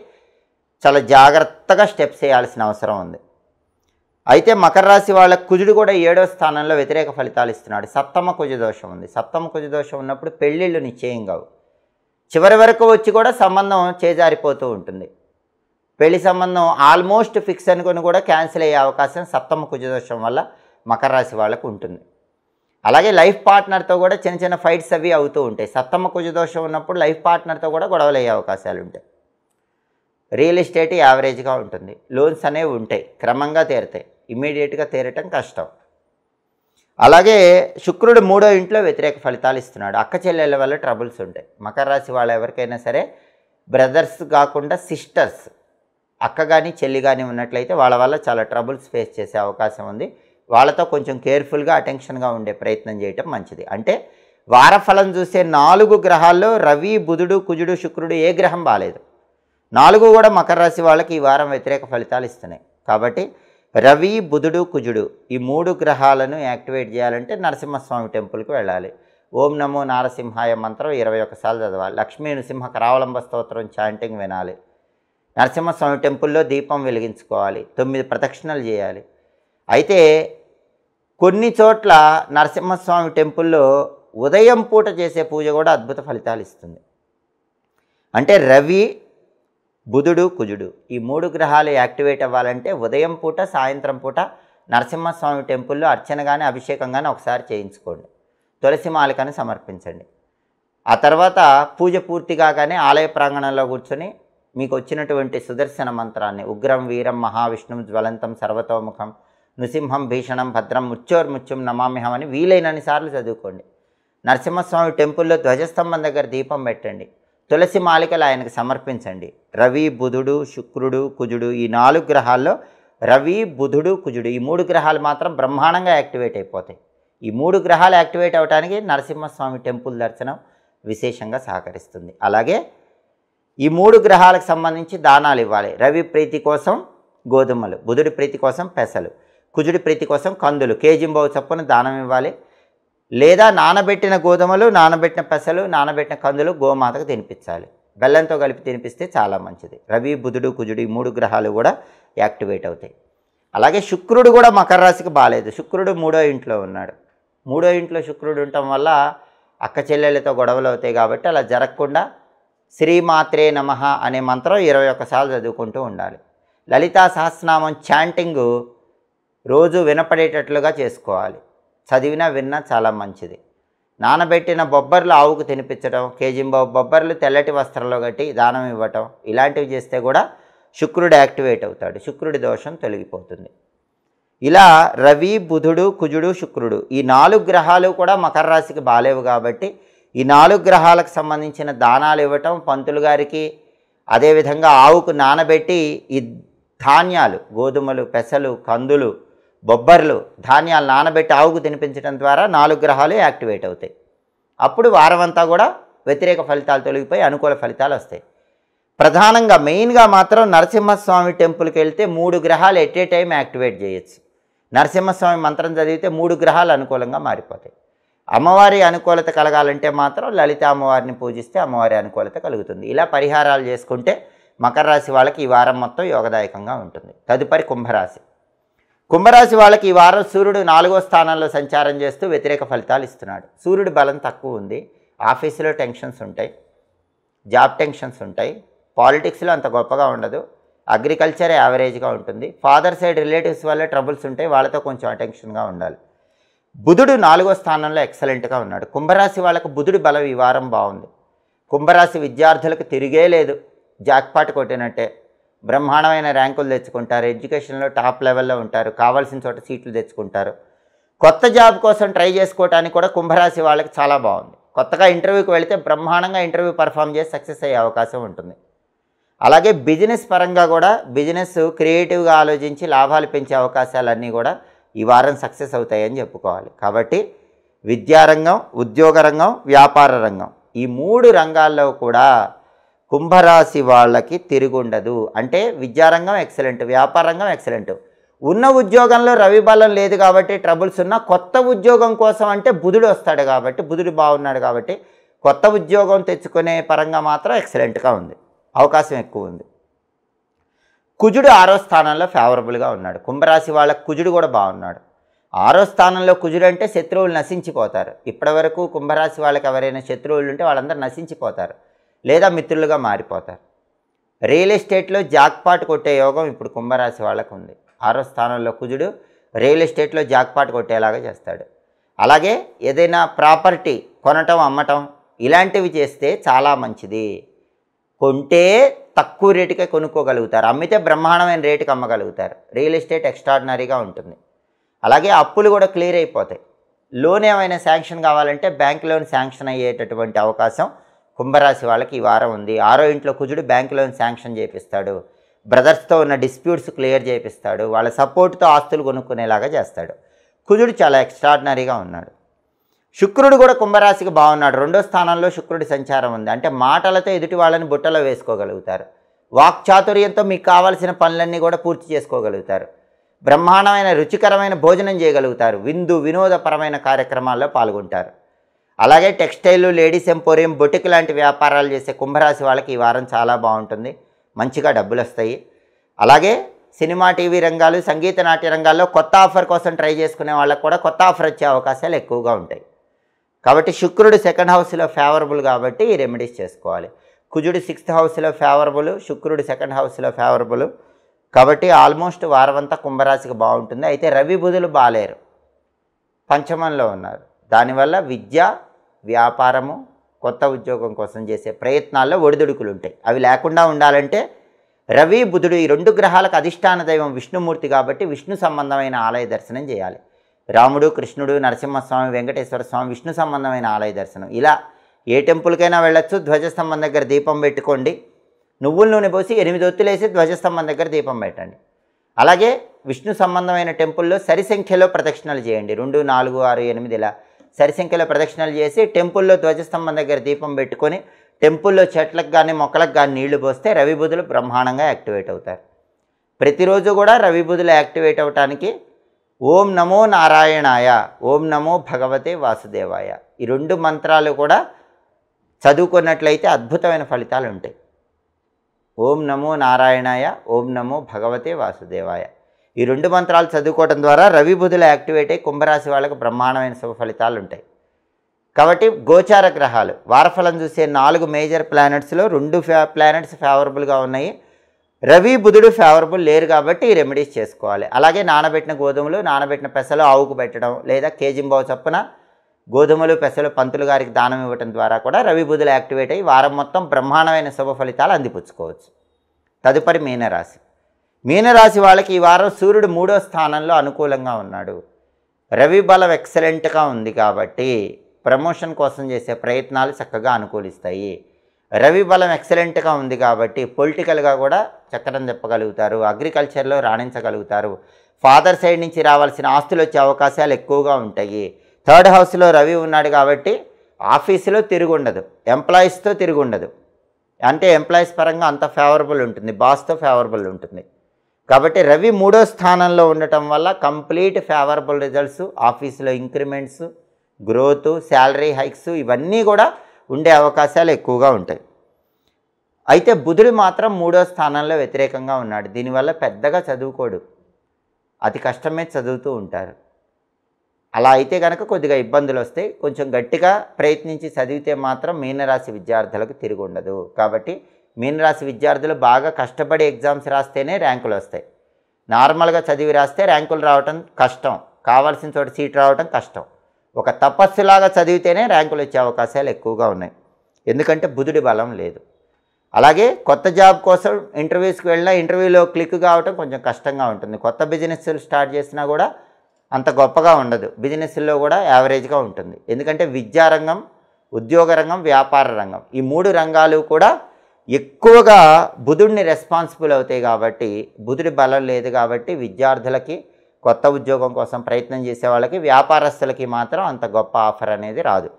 చాలా జాగ్రత్తగా స్టెప్స్ చేయాల్సిన అవసరం ఉంది. అయితే మకర రాశి వాళ్ళకి కుజుడు కూడా 7వ స్థానంలో వ్యతిరేక ఫలితాలు ఇస్తున్నాడు. సప్తమ కుజదోషం ఉంది. సప్తమ కుజదోషం ఉన్నప్పుడు పెళ్ళిళ్ళు నిశ్చయం కావు. చివరి వరకు వచ్చి కూడా సంబంధం చేజారిపోతూ ఉంటుంది. పెళ్లి సంబంధం ఆల్మోస్ట్ ఫిక్స్ అనుకుని కూడా క్యాన్సిల్ అయ్యే అవకాశం సప్తమ కుజదోషం వల్ల మకర రాశి వాళ్ళకు ఉంటుంది. అలాగే లైఫ్ పార్ట్నర్తో కూడా చిన్న చిన్న ఫైట్స్ అవి అవుతూ ఉంటాయి. సప్తమ కుజదోషం ఉన్నప్పుడు లైఫ్ పార్ట్నర్తో కూడా గొడవలు అయ్యే అవకాశాలు ఉంటాయి. రియల్ ఎస్టేట్ యావరేజ్గా ఉంటుంది. లోన్స్ అనేవి ఉంటాయి, క్రమంగా తీరుతాయి, ఇమ్మీడియట్గా తీరటం కష్టం. అలాగే శుక్రుడు 3వ ఇంట్లో వ్యతిరేక ఫలితాలు ఇస్తున్నాడు. అక్క చెల్లెళ్ళ వల్ల ట్రబుల్స్ ఉంటాయి. మకర రాశి వాళ్ళ ఎవరికైనా సరే బ్రదర్స్ కాకుండా సిస్టర్స్, అక్క కానీ చెల్లి కానీ ఉన్నట్లయితే వాళ్ళ వల్ల చాలా ట్రబుల్స్ ఫేస్ చేసే అవకాశం ఉంది. వాళ్ళతో కొంచెం కేర్ఫుల్గా అటెన్షన్గా ఉండే ప్రయత్నం చేయటం మంచిది. అంటే వారఫలం చూసే 4 గ్రహాల్లో రవి బుధుడు కుజుడు శుక్రుడు ఏ గ్రహం బాలేదు. 4 కూడా మకర రాశి వాళ్ళకి ఈ వారం వ్యతిరేక ఫలితాలు ఇస్తున్నాయి. కాబట్టి రవి బుధుడు కుజుడు ఈ 3 గ్రహాలను యాక్టివేట్ చేయాలంటే నరసింహస్వామి టెంపుల్కి వెళ్ళాలి. ఓం నమో నారసింహాయ మంత్రం 21 సార్లు చదవాలి. లక్ష్మీ నృసింహ కరావలంబ స్తోత్రం చాంటింగ్ వినాలి. నరసింహస్వామి టెంపుల్లో దీపం వెలిగించుకోవాలి, 9 ప్రదక్షిణలు చేయాలి. అయితే కొన్ని చోట్ల నరసింహస్వామి టెంపుల్లో ఉదయం పూట చేసే పూజ కూడా అద్భుత ఫలితాలు ఇస్తుంది. అంటే రవి, బుధుడు, కుజుడు ఈ 3 గ్రహాలు యాక్టివేట్ అవ్వాలంటే ఉదయం పూట, సాయంత్రం పూట నరసింహస్వామి టెంపుల్లో అర్చన కానీ అభిషేకం కానీ ఒకసారి చేయించుకోండి. తులసి మాలికను సమర్పించండి. ఆ తర్వాత పూజ పూర్తి కాగానే ఆలయ ప్రాంగణంలో కూర్చొని మీకు వచ్చినటువంటి సుదర్శన మంత్రాన్ని ఉగ్రం వీరం మహావిష్ణుం జ్వలంతం సర్వతోముఖం నృసింహం భీషణం భద్రం ముచ్చోర్ముత్యం నమామ్యహం అని వీలైనన్ని సార్లు చదువుకోండి. నరసింహస్వామి టెంపుల్లో ధ్వజస్తంభం దగ్గర దీపం పెట్టండి. తులసి మాలికలు ఆయనకు సమర్పించండి. రవి, బుధుడు, శుక్రుడు, కుజుడు ఈ 4 గ్రహాల్లో రవి, బుధుడు, కుజుడు ఈ 3 గ్రహాలు మాత్రం బ్రహ్మాండంగా యాక్టివేట్ అయిపోతాయి. ఈ 3 గ్రహాలు యాక్టివేట్ అవ్వడానికి నరసింహస్వామి టెంపుల్ దర్శనం విశేషంగా సహకరిస్తుంది. అలాగే ఈ 3 గ్రహాలకు సంబంధించి దానాలు ఇవ్వాలి. రవి ప్రీతి కోసం గోధుమలు, బుధుడి ప్రీతి కోసం పెసలు, కుజుడి ప్రీతి కోసం కందులు కేజింబావు చొప్పున దానం ఇవ్వాలి. లేదా నానబెట్టిన గోధుమలు, నానబెట్టిన పెసలు, నానబెట్టిన కందులు గోమాతకు తినిపించాలి. బెల్లంతో కలిపి తినిపిస్తే చాలా మంచిది. రవి, బుధుడు, కుజుడు ఈ 3 గ్రహాలు కూడా యాక్టివేట్ అవుతాయి. అలాగే శుక్రుడు కూడా మకర రాశికి బాగాలేదు. శుక్రుడు 3వ ఇంట్లో ఉన్నాడు. 3వ ఇంట్లో శుక్రుడు ఉండటం వల్ల అక్క చెల్లెళ్ళతో గొడవలు అవుతాయి. కాబట్టి అలా జరగకుండా శ్రీమాత్రే నమః అనే మంత్రం 21 సార్లు చదువుకుంటూ ఉండాలి. లలితా సహస్రనామం చాంటింగు రోజు వినపడేటట్లుగా చేసుకోవాలి. చదివినా విన్నా చాలా మంచిది. నానబెట్టిన బొబ్బర్లు ఆవుకు తినిపించడం, కేజింబావు బొబ్బర్లు తెల్లటి వస్త్రంలో కట్టి దానం ఇవ్వటం ఇలాంటివి చేస్తే కూడా శుక్రుడు యాక్టివేట్ అవుతాడు. శుక్రుడి దోషం తొలగిపోతుంది. ఇలా రవి, బుధుడు, కుజుడు, శుక్రుడు ఈ 4 గ్రహాలు కూడా మకర రాశికి బాలేవు. కాబట్టి ఈ 4 గ్రహాలకు సంబంధించిన దానాలు ఇవ్వటం, పంతులు గారికి అదేవిధంగా ఆవుకు నానబెట్టి ఈ ధాన్యాలు గోధుమలు, పెసలు, కందులు, బొబ్బర్లు ధాన్యాలు నానబెట్టి ఆవుకు తినిపించడం ద్వారా 4 గ్రహాలు యాక్టివేట్ అవుతాయి. అప్పుడు వారం అంతా కూడా వ్యతిరేక ఫలితాలు తొలగిపోయి అనుకూల ఫలితాలు వస్తాయి. ప్రధానంగా మెయిన్గా మాత్రం నరసింహస్వామి టెంపుల్కి వెళ్తే 3 గ్రహాలు ఎట్ ఏ టైం యాక్టివేట్ చేయొచ్చు. నరసింహస్వామి మంత్రం చదివితే 3 గ్రహాలు అనుకూలంగా మారిపోతాయి. అమ్మవారి అనుకూలత కలగాలంటే మాత్రం లలిత అమ్మవారిని పూజిస్తే అమ్మవారి అనుకూలత కలుగుతుంది. ఇలా పరిహారాలు చేసుకుంటే మకర రాశి వాళ్ళకి ఈ వారం మొత్తం యోగదాయకంగా ఉంటుంది. తదుపరి కుంభరాశి. కుంభరాశి వాళ్ళకి ఈ వారం సూర్యుడు 4వ స్థానంలో సంచారం చేస్తూ వ్యతిరేక ఫలితాలు ఇస్తున్నాడు. సూర్యుడి బలం తక్కువ ఉంది. ఆఫీసులో టెన్షన్స్ ఉంటాయి, జాబ్ టెన్షన్స్ ఉంటాయి, పాలిటిక్స్లో అంత గొప్పగా ఉండదు, అగ్రికల్చర్ యావరేజ్గా ఉంటుంది, ఫాదర్ సైడ్ రిలేటివ్స్ వల్ల ట్రబుల్స్ ఉంటాయి, వాళ్ళతో కొంచెం అటెన్షన్గా ఉండాలి. బుధుడు 4వ స్థానంలో ఎక్సలెంట్గా ఉన్నాడు. కుంభరాశి వాళ్ళకు బుధుడి బలం ఈ వారం బాగుంది. కుంభరాశి విద్యార్థులకు తిరిగే లేదు. జాక్పాట్ కొట్టినట్టే బ్రహ్మాండమైన ర్యాంకులు తెచ్చుకుంటారు. ఎడ్యుకేషన్లో టాప్ లెవెల్లో ఉంటారు. కావాల్సిన చోట సీట్లు తెచ్చుకుంటారు. కొత్త జాబ్ కోసం ట్రై చేసుకోవడానికి కూడా కుంభరాశి వాళ్ళకి చాలా బాగుంది. కొత్తగా ఇంటర్వ్యూకి వెళితే బ్రహ్మాండంగా ఇంటర్వ్యూ పర్ఫామ్ చేసి సక్సెస్ అయ్యే అవకాశం ఉంటుంది. అలాగే బిజినెస్ పరంగా కూడా బిజినెస్ క్రియేటివ్గా ఆలోచించి లాభాలు పెంచే అవకాశాలన్నీ కూడా ఈ వారం సక్సెస్ అవుతాయని చెప్పుకోవాలి. కాబట్టి విద్యారంగం, ఉద్యోగ రంగం, వ్యాపార రంగం ఈ 3 రంగాల్లో కూడా కుంభరాశి వాళ్ళకి తిరుగుండదు. అంటే విద్యారంగం ఎక్సలెంట్, వ్యాపార రంగం ఎక్సలెంట్. ఉన్న ఉద్యోగంలో రవి బలం లేదు కాబట్టి ట్రబుల్స్ ఉన్నా కొత్త ఉద్యోగం కోసం అంటే బుధుడు వస్తాడు కాబట్టి బుధుడు బాగున్నాడు కాబట్టి కొత్త ఉద్యోగం తెచ్చుకునే పరంగా మాత్రం ఎక్సలెంట్గా ఉంది, అవకాశం ఎక్కువ ఉంది. కుజుడు 6వ స్థానంలో ఫేవరబుల్గా ఉన్నాడు. కుంభరాశి వాళ్ళకు కుజుడు కూడా బాగున్నాడు. 6వ స్థానంలో కుజుడు అంటే శత్రువులు నశించిపోతారు. ఇప్పటివరకు కుంభరాశి వాళ్ళకి ఎవరైనా శత్రువులు ఉంటే వాళ్ళందరూ నశించిపోతారు లేదా మిత్రులుగా మారిపోతారు. రియల్ ఎస్టేట్లో జాక్పాట్ కొట్టే యోగం ఇప్పుడు కుంభరాశి వాళ్ళకు ఉంది. 6వ స్థానంలో కుజుడు రియల్ ఎస్టేట్లో జాక్పాట్ కొట్టేలాగా చేస్తాడు. అలాగే ఏదైనా ప్రాపర్టీ కొనటం, అమ్మటం ఇలాంటివి చేస్తే చాలా మంచిది. కొంటే తక్కువ రేటుకే కొనుక్కోగలుగుతారు, అమ్మితే బ్రహ్మాండమైన రేటుకి అమ్మగలుగుతారు. రియల్ ఎస్టేట్ ఎక్స్ట్రాడినరీగా ఉంటుంది. అలాగే అప్పులు కూడా క్లియర్ అయిపోతాయి. లోన్ ఏమైనా శాంక్షన్ కావాలంటే బ్యాంక్ లోన్ శాంక్షన్ అయ్యేటటువంటి అవకాశం కుంభరాశి వాళ్ళకి ఈ వారం ఉంది. 6వ ఇంట్లో కుజుడు బ్యాంక్ లోన్ శాంక్షన్ చేపిస్తాడు. బ్రదర్స్తో ఉన్న డిస్ప్యూట్స్ క్లియర్ చేపిస్తాడు. వాళ్ళ సపోర్ట్తో ఆస్తులు కొనుక్కునేలాగా చేస్తాడు. కుజుడు చాలా ఎక్స్ట్రాడినరీగా ఉన్నాడు. శుక్రుడు కూడా కుంభరాశికి బాగున్నాడు. 2వ స్థానంలో శుక్రుడి సంచారం ఉంది. అంటే మాటలతో ఎదుటి వాళ్ళని బుట్టలో వేసుకోగలుగుతారు. వాక్చాతుర్యంతో మీకు కావాల్సిన పనులన్నీ కూడా పూర్తి చేసుకోగలుగుతారు. బ్రహ్మాండమైన రుచికరమైన భోజనం చేయగలుగుతారు. విందు వినోదపరమైన కార్యక్రమాల్లో పాల్గొంటారు. అలాగే టెక్స్టైల్, లేడీస్ ఎంపోరియం, బొటిక్ లాంటి వ్యాపారాలు చేసే కుంభరాశి వాళ్ళకి ఈ వారం చాలా బాగుంటుంది. మంచిగా డబ్బులు వస్తాయి. అలాగే సినిమా, టీవీ రంగాలు, సంగీత, నాట్య రంగాల్లో కొత్త ఆఫర్ కోసం ట్రై చేసుకునే వాళ్ళకు కూడా కొత్త ఆఫర్ వచ్చే అవకాశాలు ఎక్కువగా ఉంటాయి. కాబట్టి శుక్రుడు సెకండ్ హౌస్లో ఫేవరబుల్ కాబట్టి ఈ రెమెడీస్ చేసుకోవాలి. కుజుడు 6th హౌస్లో ఫేవరబుల్, శుక్రుడు సెకండ్ హౌస్లో ఫేవరబుల్. కాబట్టి ఆల్మోస్ట్ వారమంతా కుంభరాశికి బాగుంటుంది. అయితే రవి బుధులు బాలేరు, పంచమంలో ఉన్నారు. దానివల్ల విద్య, వ్యాపారము, కొత్త ఉద్యోగం కోసం చేసే ప్రయత్నాల్లో ఒడిదుడుకులు ఉంటాయి. అవి లేకుండా ఉండాలంటే రవి బుధుడు ఈ 2 గ్రహాలకు అధిష్టాన దైవం విష్ణుమూర్తి కాబట్టి విష్ణు సంబంధమైన ఆలయ దర్శనం చేయాలి. రాముడు, కృష్ణుడు, నరసింహస్వామి, వెంకటేశ్వర స్వామి, విష్ణు సంబంధమైన ఆలయ దర్శనం. ఇలా ఏ టెంపుల్కైనా వెళ్ళొచ్చు. ధ్వజస్తంభం దగ్గర దీపం పెట్టుకోండి. నువ్వుల నూనె పోసి 8 ఒత్తులేసి ధ్వజస్తంభం దగ్గర దీపం పెట్టండి. అలాగే విష్ణు సంబంధమైన టెంపుల్లో సరి సంఖ్యలో ప్రదక్షిణలు చేయండి. 2, 4, 6, 8 ఇలా సరి సంఖ్యలో ప్రదక్షిణలు చేసి టెంపుల్లో ధ్వజస్తంభం దగ్గర దీపం పెట్టుకొని టెంపుల్లో చెట్లకు కానీ మొక్కలకు కానీ నీళ్లు పోస్తే రవి బుధులు బ్రహ్మాండంగా యాక్టివేట్ అవుతారు. ప్రతిరోజు కూడా రవి బుధులు యాక్టివేట్ అవడానికి ఓం నమో నారాయణాయ, ఓం నమో భగవతే వాసుదేవాయ ఈ 2 మంత్రాలు కూడా చదువుకున్నట్లయితే అద్భుతమైన ఫలితాలు ఉంటాయి. ఓం నమో నారాయణాయ, ఓం నమో భగవతే వాసుదేవాయ ఈ 2 మంత్రాలు చదువుకోవడం ద్వారా రవి బుధులు యాక్టివేట్ అయ్యి కుంభరాశి వాళ్ళకు బ్రహ్మాండమైన శుభ ఫలితాలు ఉంటాయి. కాబట్టి గోచార గ్రహాలు వారఫలం చూసే 4 మేజర్ ప్లానెట్స్లో 2 ప్లానెట్స్ ఫేవరబుల్గా ఉన్నాయి. రవి బుధుడు ఫేవరబుల్ లేరు కాబట్టి ఈ రెమెడీస్ చేసుకోవాలి. అలాగే నానబెట్టిన గోధుమలు, నానబెట్టిన పెసలు ఆవుకు పెట్టడం లేదా కేజింబావు చొప్పున గోధుమలు, పెసలు పంతులు గారికి దానం ఇవ్వడం ద్వారా కూడా రవి బుధులు యాక్టివేట్ అయ్యి వారం మొత్తం బ్రహ్మాండమైన శుభ ఫలితాలు అందిపుచ్చుకోవచ్చు. తదుపరి మీనరాశి. మీనరాశి వాళ్ళకి ఈ వారం సూర్యుడు 3వ స్థానంలో అనుకూలంగా ఉన్నాడు. రవి బలం ఎక్సలెంట్గా ఉంది కాబట్టి ప్రమోషన్ కోసం చేసే ప్రయత్నాలు చక్కగా అనుకూలిస్తాయి. రవి బలం ఎక్సలెంట్గా ఉంది కాబట్టి పొలిటికల్గా కూడా చక్కరం చెప్పగలుగుతారు, అగ్రికల్చర్లో రాణించగలుగుతారు. ఫాదర్ సైడ్ నుంచి రావాల్సిన ఆస్తులు వచ్చే అవకాశాలు ఎక్కువగా ఉంటాయి. 3rd హౌస్లో రవి ఉన్నాడు కాబట్టి ఆఫీసులో తిరుగుండదు, ఎంప్లాయీస్తో తిరుగుండదు. అంటే ఎంప్లాయీస్ పరంగా అంత ఫేవరబుల్ ఉంటుంది, బాస్తో ఫేవరబుల్ ఉంటుంది. కాబట్టి రవి 3వ స్థానంలో ఉండటం వల్ల కంప్లీట్ ఫేవరబుల్ రిజల్ట్స్, ఆఫీసులో ఇంక్రిమెంట్స్, గ్రోత్, శాలరీ హైక్స్ ఇవన్నీ కూడా ఉండే అవకాశాలు ఎక్కువగా ఉంటాయి. అయితే బుధుడు మాత్రం 3వ స్థానంలో వ్యతిరేకంగా ఉన్నాడు. దీనివల్ల పెద్దగా చదువుకోడు, అతి కష్టమే చదువుతూ ఉంటారు. అలా అయితే కనుక కొద్దిగా ఇబ్బందులు వస్తాయి. కొంచెం గట్టిగా ప్రయత్నించి చదివితే మాత్రం మీనరాశి విద్యార్థులకు తిరిగి ఉండదు. కాబట్టి మీనరాశి విద్యార్థులు బాగా కష్టపడి ఎగ్జామ్స్ రాస్తేనే ర్యాంకులు వస్తాయి. నార్మల్గా చదివి రాస్తే ర్యాంకులు రావటం కష్టం, కావాల్సిన చోట సీట్ రావటం కష్టం. ఒక తపస్సులాగా చదివితేనే ర్యాంకులు వచ్చే అవకాశాలు ఎక్కువగా ఉన్నాయి, ఎందుకంటే బుధుడి బలం లేదు. అలాగే కొత్త జాబ్ కోసం ఇంటర్వ్యూస్కి వెళ్ళినా ఇంటర్వ్యూలో క్లిక్ కావటం కొంచెం కష్టంగా ఉంటుంది. కొత్త బిజినెస్లు స్టార్ట్ చేసినా కూడా అంత గొప్పగా ఉండదు, బిజినెస్లో కూడా యావరేజ్గా ఉంటుంది. ఎందుకంటే విద్యారంగం, ఉద్యోగ రంగం, వ్యాపార రంగం ఈ 3 రంగాలు కూడా ఎక్కువగా బుధుడిని రెస్పాన్సిబుల్ అవుతాయి. కాబట్టి బుధుడి బలం లేదు కాబట్టి విద్యార్థులకి, కొత్త ఉద్యోగం కోసం ప్రయత్నం చేసే వాళ్ళకి, వ్యాపారస్తులకి మాత్రం అంత గొప్ప ఆఫర్ అనేది రాదు.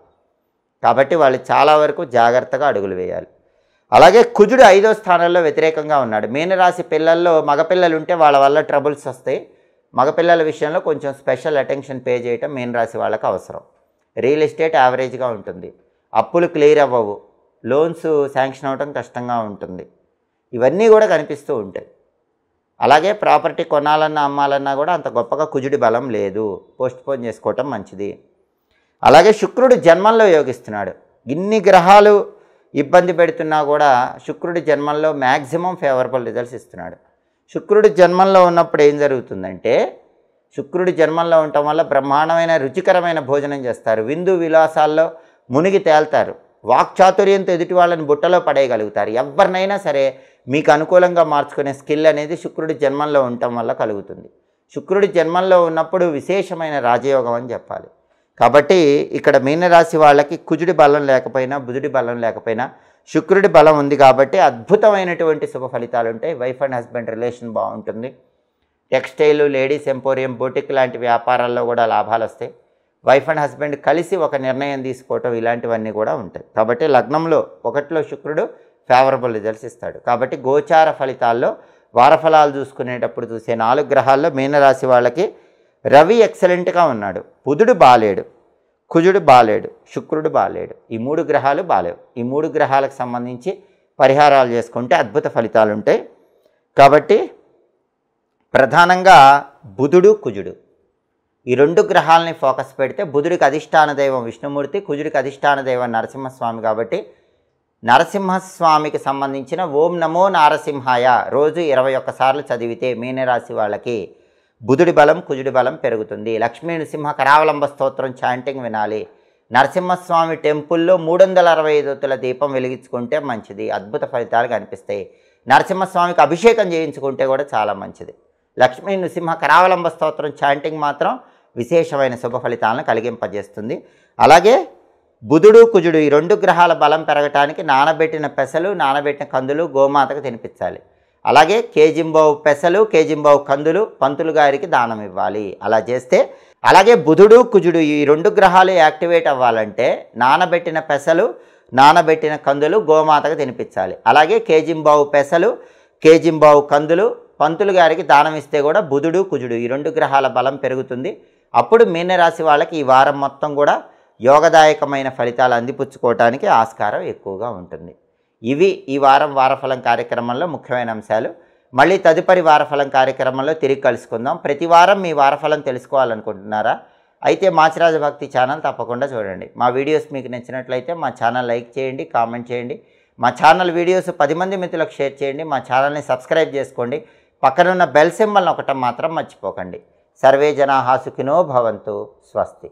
కాబట్టి వాళ్ళు చాలా వరకు జాగ్రత్తగా అడుగులు వేయాలి. అలాగే కుజుడు 5వ స్థానంలో వ్యతిరేకంగా ఉన్నాడు. మీనరాశి పిల్లల్లో మగపిల్లలు ఉంటే వాళ్ళ వల్ల ట్రబుల్స్ వస్తాయి. మగపిల్లల విషయంలో కొంచెం స్పెషల్ అటెన్షన్ పే చేయటం మీనరాశి వాళ్ళకి అవసరం. రియల్ ఎస్టేట్ యావరేజ్గా ఉంటుంది, అప్పులు క్లియర్ అవ్వవు, లోన్స్ శాంక్షన్ అవ్వడం కష్టంగా ఉంటుంది. ఇవన్నీ కూడా కనిపిస్తూ ఉంటాయి. అలాగే ప్రాపర్టీ కొనాలన్నా అమ్మాలన్నా కూడా అంత గొప్పగా కుజుడి బలం లేదు, పోస్ట్పోన్ చేసుకోవటం మంచిది. అలాగే శుక్రుడు జన్మంలో యోగిస్తున్నాడు. ఇన్ని గ్రహాలు ఇబ్బంది పెడుతున్నా కూడా శుక్రుడి జన్మంలో మ్యాక్సిమం ఫేవరబుల్ రిజల్ట్స్ ఇస్తున్నాడు. శుక్రుడి జన్మంలో ఉన్నప్పుడు ఏం జరుగుతుందంటే, శుక్రుడి జన్మంలో ఉండటం వల్ల బ్రహ్మాండమైన రుచికరమైన భోజనం చేస్తారు, విందు విలాసాల్లో మునిగి తేల్తారు, వాక్చాతుర్యంతో ఎదుటి వాళ్ళని బుట్టలో పడేయగలుగుతారు. ఎవరినైనా సరే మీకు అనుకూలంగా మార్చుకునే స్కిల్ అనేది శుక్రుడి జన్మంలో ఉండటం వల్ల కలుగుతుంది. శుక్రుడి జన్మంలో ఉన్నప్పుడు విశేషమైన రాజయోగం అని చెప్పాలి. కాబట్టి ఇక్కడ మీనరాశి వాళ్ళకి కుజుడి బలం లేకపోయినా, బుధుడి బలం లేకపోయినా శుక్రుడి బలం ఉంది కాబట్టి అద్భుతమైనటువంటి శుభ ఫలితాలు ఉంటాయి. వైఫ్ అండ్ హస్బెండ్ రిలేషన్ బాగుంటుంది. టెక్స్టైల్, లేడీస్ ఎంపోరియం, బొటిక్ లాంటి వ్యాపారాల్లో కూడా లాభాలు వస్తాయి. వైఫ్ అండ్ హస్బెండ్ కలిసి ఒక నిర్ణయం తీసుకోవటం ఇలాంటివన్నీ కూడా ఉంటాయి. కాబట్టి లగ్నంలో 1లో శుక్రుడు ఫేవరబుల్ రిజల్ట్స్ ఇస్తాడు. కాబట్టి గోచార ఫలితాల్లో వారఫలాలు చూసుకునేటప్పుడు చూసే 4 గ్రహాల్లో మీనరాశి వాళ్ళకి రవి ఎక్సలెంట్గా ఉన్నాడు, బుధుడు బాలేడు, కుజుడు బాలేడు, శుక్రుడు బాలేడు. ఈ 3 గ్రహాలు బాలేవు. ఈ 3 గ్రహాలకు సంబంధించి పరిహారాలు చేసుకుంటే అద్భుత ఫలితాలు ఉంటాయి. కాబట్టి ప్రధానంగా బుధుడు కుజుడు ఈ 2 గ్రహాలని ఫోకస్ పెడితే బుధుడికి అధిష్టాన దైవం విష్ణుమూర్తి, కుజుడికి అధిష్టాన దైవం నరసింహస్వామి. కాబట్టి నరసింహస్వామికి సంబంధించిన ఓం నమో నారసింహాయ రోజు 21 సార్లు చదివితే మీనరాశి వాళ్ళకి బుధుడి బలం కుజుడి బలం పెరుగుతుంది. లక్ష్మీ నృసింహ కరావలంబ స్తోత్రం చాంటింగ్ వినాలి. నరసింహస్వామి టెంపుల్లో 365 ఒత్తుల దీపం వెలిగించుకుంటే మంచిది, అద్భుత ఫలితాలు కనిపిస్తాయి. నరసింహస్వామికి అభిషేకం చేయించుకుంటే కూడా చాలా మంచిది. లక్ష్మీ నృసింహ కరావలంబ స్తోత్రం చాంటింగ్ మాత్రం విశేషమైన శుభ ఫలితాలను కలిగింపజేస్తుంది. అలాగే బుధుడు కుజుడు ఈ 2 గ్రహాల బలం పెరగటానికి నానబెట్టిన పెసలు, నానబెట్టిన కందులు గోమాతకు తినిపించాలి. అలాగే కేజింబావు పెసలు, కేజింబావు కందులు పంతులు గారికి దానం ఇవ్వాలి. అలా చేస్తే అలాగే బుధుడు కుజుడు ఈ 2 గ్రహాలు యాక్టివేట్ అవ్వాలంటే నానబెట్టిన పెసలు, నానబెట్టిన కందులు గోమాతకు తినిపించాలి. అలాగే కేజింబావు పెసలు, కేజింబావు కందులు పంతులు గారికి దానం ఇస్తే కూడా బుధుడు కుజుడు ఈ 2 గ్రహాల బలం పెరుగుతుంది. అప్పుడు మీనరాశి వాళ్ళకి ఈ వారం మొత్తం కూడా యోగదాయకమైన ఫలితాలు అందిపుచ్చుకోవటానికి ఆస్కారం ఎక్కువగా ఉంటుంది. ఇవి ఈ వారం వారఫలం కార్యక్రమంలో ముఖ్యమైన అంశాలు. మళ్ళీ తదుపరి వారఫలం కార్యక్రమంలో తిరిగి కలుసుకుందాం. ప్రతి వారం మీ వారఫలం తెలుసుకోవాలనుకుంటున్నారా? అయితే మాచిరాజ భక్తి ఛానల్ తప్పకుండా చూడండి. మా వీడియోస్ మీకు నచ్చినట్లయితే మా ఛానల్ లైక్ చేయండి, కామెంట్ చేయండి. మా ఛానల్ వీడియోస్ 10 మంది మిత్రులకు షేర్ చేయండి. మా ఛానల్ని సబ్స్క్రైబ్ చేసుకోండి. పక్కనున్న బెల్ సింబల్ని ఒకటం మాత్రం మర్చిపోకండి. సర్వే జనాః సుఖినో భవంతు. స్వస్తి.